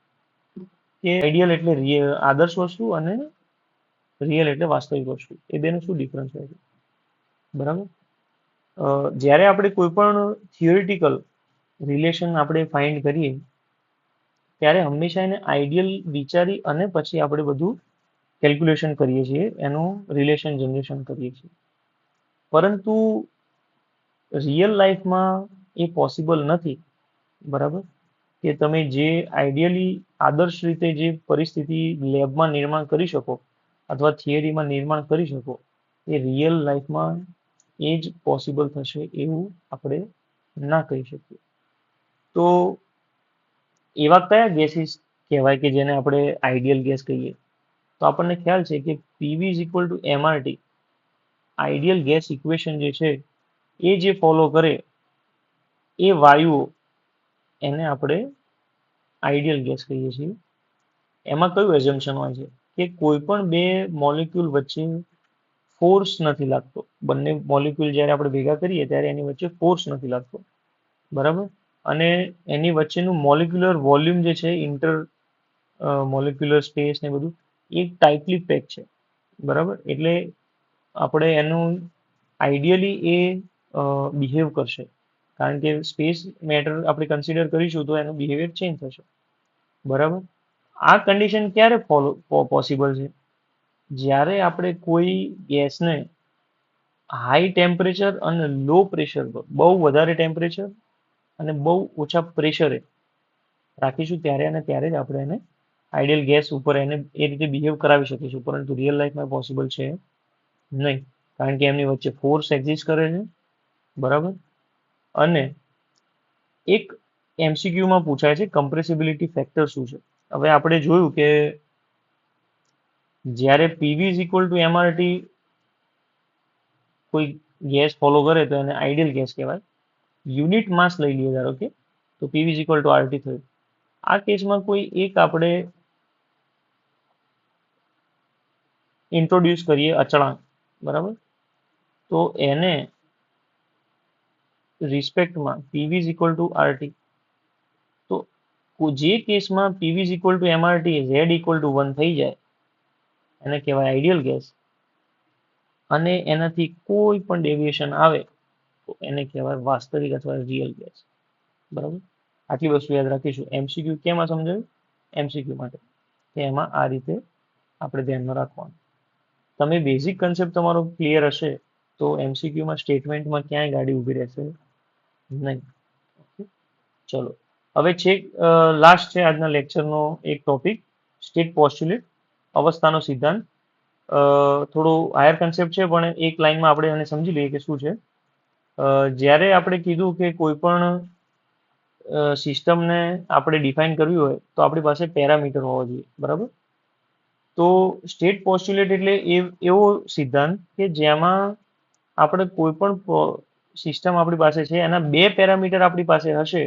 કે આઈડિયલ એટલે આદર્શ વસ્તુ અને રિયલ એટલે વાસ્તવિક વસ્તુ, એ બેનો શું ડિફરન્સ હોય છે, બરાબર. જ્યારે આપણે કોઈ પણ થિયોરિટિકલ રિલેશન આપણે ફાઇન્ડ કરીએ ત્યારે હંમેશા એને આઈડિયલ વિચારી અને પછી આપણે બધું કેલ્ક્યુલેશન કરીએ છીએ, એનું રિલેશન જનરેશન કરીએ છીએ. પરંતુ રિયલ લાઈફમાં એ પોસિબલ નથી, બરાબર, કે તમે જે આઈડિયલી આદર્શ રીતે જે પરિસ્થિતિ લેબમાં નિર્માણ કરી શકો અથવા થિયરીમાં નિર્માણ કરી શકો એ રિયલ લાઈફમાં એ જ પોસિબલ થશે એવું આપણે ના કહી શકીએ. તો એવા કયા ગેસીસ કહેવાય કે જેને આપણે આઈડિયલ ગેસ કહીએ? તો આપણને ખ્યાલ છે કે PV is equal two MRT, ideal gas equation જે છે એ જે ફોલો કરે એ વાયુઓ એને આપણે આઈડિયલ ગેસ કહીએ છીએ. એમાં કયું એઝમ્પશન હોય છે કે કોઈ પણ બે મોલિક્યુલ વચ્ચે ફોર્સ નથી લાગતો. બંને મોલિક્યુલ જ્યારે આપણે ભેગા કરીએ ત્યારે એની વચ્ચે ફોર્સ નથી લાગતો, બરાબર. અને એની વચ્ચેનું મોલિક્યુલર વોલ્યુમ જે છે, ઇન્ટર મોલિક્યુલર સ્પેસ ને બધું એ ટાઇટલી પેક છે, બરાબર. એટલે આપણે એનું આઈડિયલી એ બિહેવ કરશે, કારણ કે સ્પેસ મેટર આપણે કન્સિડર કરીશું તો એનું બિહેવિયર ચેન્જ થશે, બરાબર. આ કન્ડિશન ક્યારે પોસિબલ છે? જ્યારે આપણે કોઈ ગેસને હાઈ ટેમ્પરેચર અને લો પ્રેશર પર, બહુ વધારે ટેમ્પરેચર અને બહુ ઓછા પ્રેશરે રાખીશું ત્યારે અને ત્યારે જ આપણે એને આઈડિયલ ગેસ ઉપર એને એ રીતે બિહેવ કરાવી શકીશું, પરંતુ રિયલ લાઈફમાં પોસિબલ છે નહીં, કારણ કે એમની વચ્ચે ફોર્સ એક્ઝિસ્ટ કરે છે, બરાબર. અને એક એમસીક્યુમાં પૂછાય છે કમ્પ્રેસિબિલિટી ફેક્ટર શું છે. હવે આપણે જોયું કે જ્યારે PV is equal to MRT કોઈ ગેસ ફોલો કરે તો એને આઈડિયલ ગેસ કહેવાય. યુનિટ માસ લઈ લઈએ ધારો કે, તો PV is equal to RT થયું. આ કેસમાં કોઈ એક આપણે ઇન્ટ્રોડ્યુસ કરીએ અચળાંક, બરાબર. તો એને રિસ્પેક્ટમાં PV is equal to RT, તો જે કેસમાં PV is equal to MRT Z equal to 1 થઈ જાય એને કહેવાય આઈડિયલ ગેસ, અને એનાથી કોઈ પણ ડેવિએશન આવે તો એને કહેવાય વાસ્તવિક અથવા રિયલ ગેસ, બરાબર. આટલી વસ્તુ યાદ રાખીશું. એમસીક્યુ કેમાં સમજાયું? એમસીક્યુ માટે, કે એમાં આ રીતે આપણે ધ્યાનમાં રાખવાનું. તમે બેઝિક કન્સેપ્ટ તમારો ક્લિયર હશે તો એમસીક્યુમાં સ્ટેટમેન્ટમાં ક્યાંય ગાડી ઊભી રહેશે નહીં. ચલો, હવે છેક લાસ્ટ છે આજના લેક્ચરનો એક ટોપિક, સ્ટેટ પોસ્ટ્યુલેટ, અવસ્થાનો સિદ્ધાંત. થોડો હાયર કન્સેપ્ટ છે પણ એક લાઈનમાં આપણે એને સમજી લઈએ કે શું છે. જ્યારે આપણે કીધું કે કોઈ પણ સિસ્ટમને આપણે ડિફાઇન કરવી હોય તો આપણી પાસે પેરામીટર હોવા જોઈએ, બરાબર. તો સ્ટેટ પોસ્ટ્યુલેટ એટલે એવો સિદ્ધાંત કે જેમાં આપણે કોઈ પણ સિસ્ટમ આપણી પાસે છે એના બે પેરામીટર આપણી પાસે હશે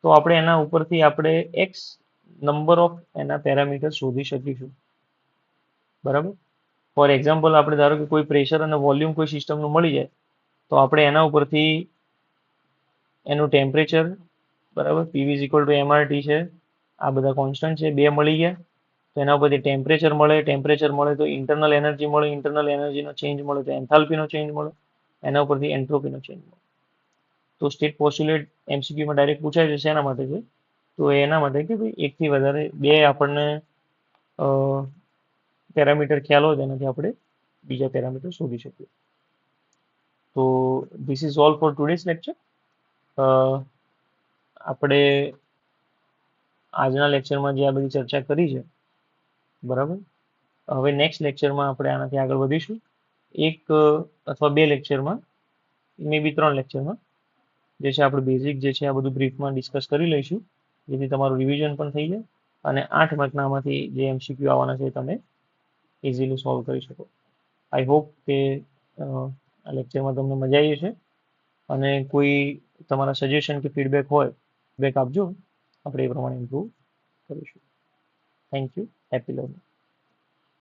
તો આપણે એના ઉપરથી આપણે એક્સ નંબર ઓફ એના પેરામીટર શોધી શકીશું, બરાબર. ફોર એક્ઝામ્પલ આપણે ધારો કે કોઈ પ્રેશર અને વોલ્યુમ કોઈ સિસ્ટમનું મળી જાય તો આપણે એના ઉપરથી એનું ટેમ્પરેચર, બરાબર, PV is equal to MRT છે, આ બધા કોન્સ્ટન્ટ છે, બે મળી ગયા તો એના ઉપરથી ટેમ્પરેચર મળે તો ઇન્ટરનલ એનર્જી મળે, ઇન્ટરનલ એનર્જીનો ચેન્જ મળે તો એન્થાલ્પીનો ચેન્જ મળે, એના ઉપરથી એન્ટ્રોપીનો ચેન્જ મળે. તો સ્ટેટ પોસ્ટ્યુલેટ એમસીક્યુમાં ડાયરેક્ટ પૂછાય છે શેના માટે છે? તો એના માટે કે ભાઈ એકથી વધારે બે આપણને પેરામીટર ખ્યાલ હોય તેનાથી આપણે બીજા પેરામીટર શોધી શકીએ. તો this is all four today's lecture. આપણે આજના લેક્ચરમાં જે આ બધી ચર્ચા કરી છે, બરાબર. હવે નેક્સ્ટ લેક્ચરમાં આપણે આનાથી આગળ વધીશું. એક અથવા બે લેક્ચરમાં, મે બી 3 લેક્ચરમાં જે છે આપણે બેઝિક જે છે આ બધું બ્રીફમાં ડિસ્કસ કરી લઈશું, જેથી તમારું રિવિઝન પણ થઈ જાય અને 8 માર્કના આમાંથી જે એમસીક્યુ આવવાના છે તમે ઇઝીલી સોલ્વ કરી શકો. આઈ હોપ કે આ લેક્ચરમાં તમને મજા આવી હશે, અને કોઈ તમારા સજેશન કે ફીડબેક હોય ફીડબેક આપજો, આપણે એ પ્રમાણે ઇમ્પ્રૂવ કરીશું. Thank you. Happy learning.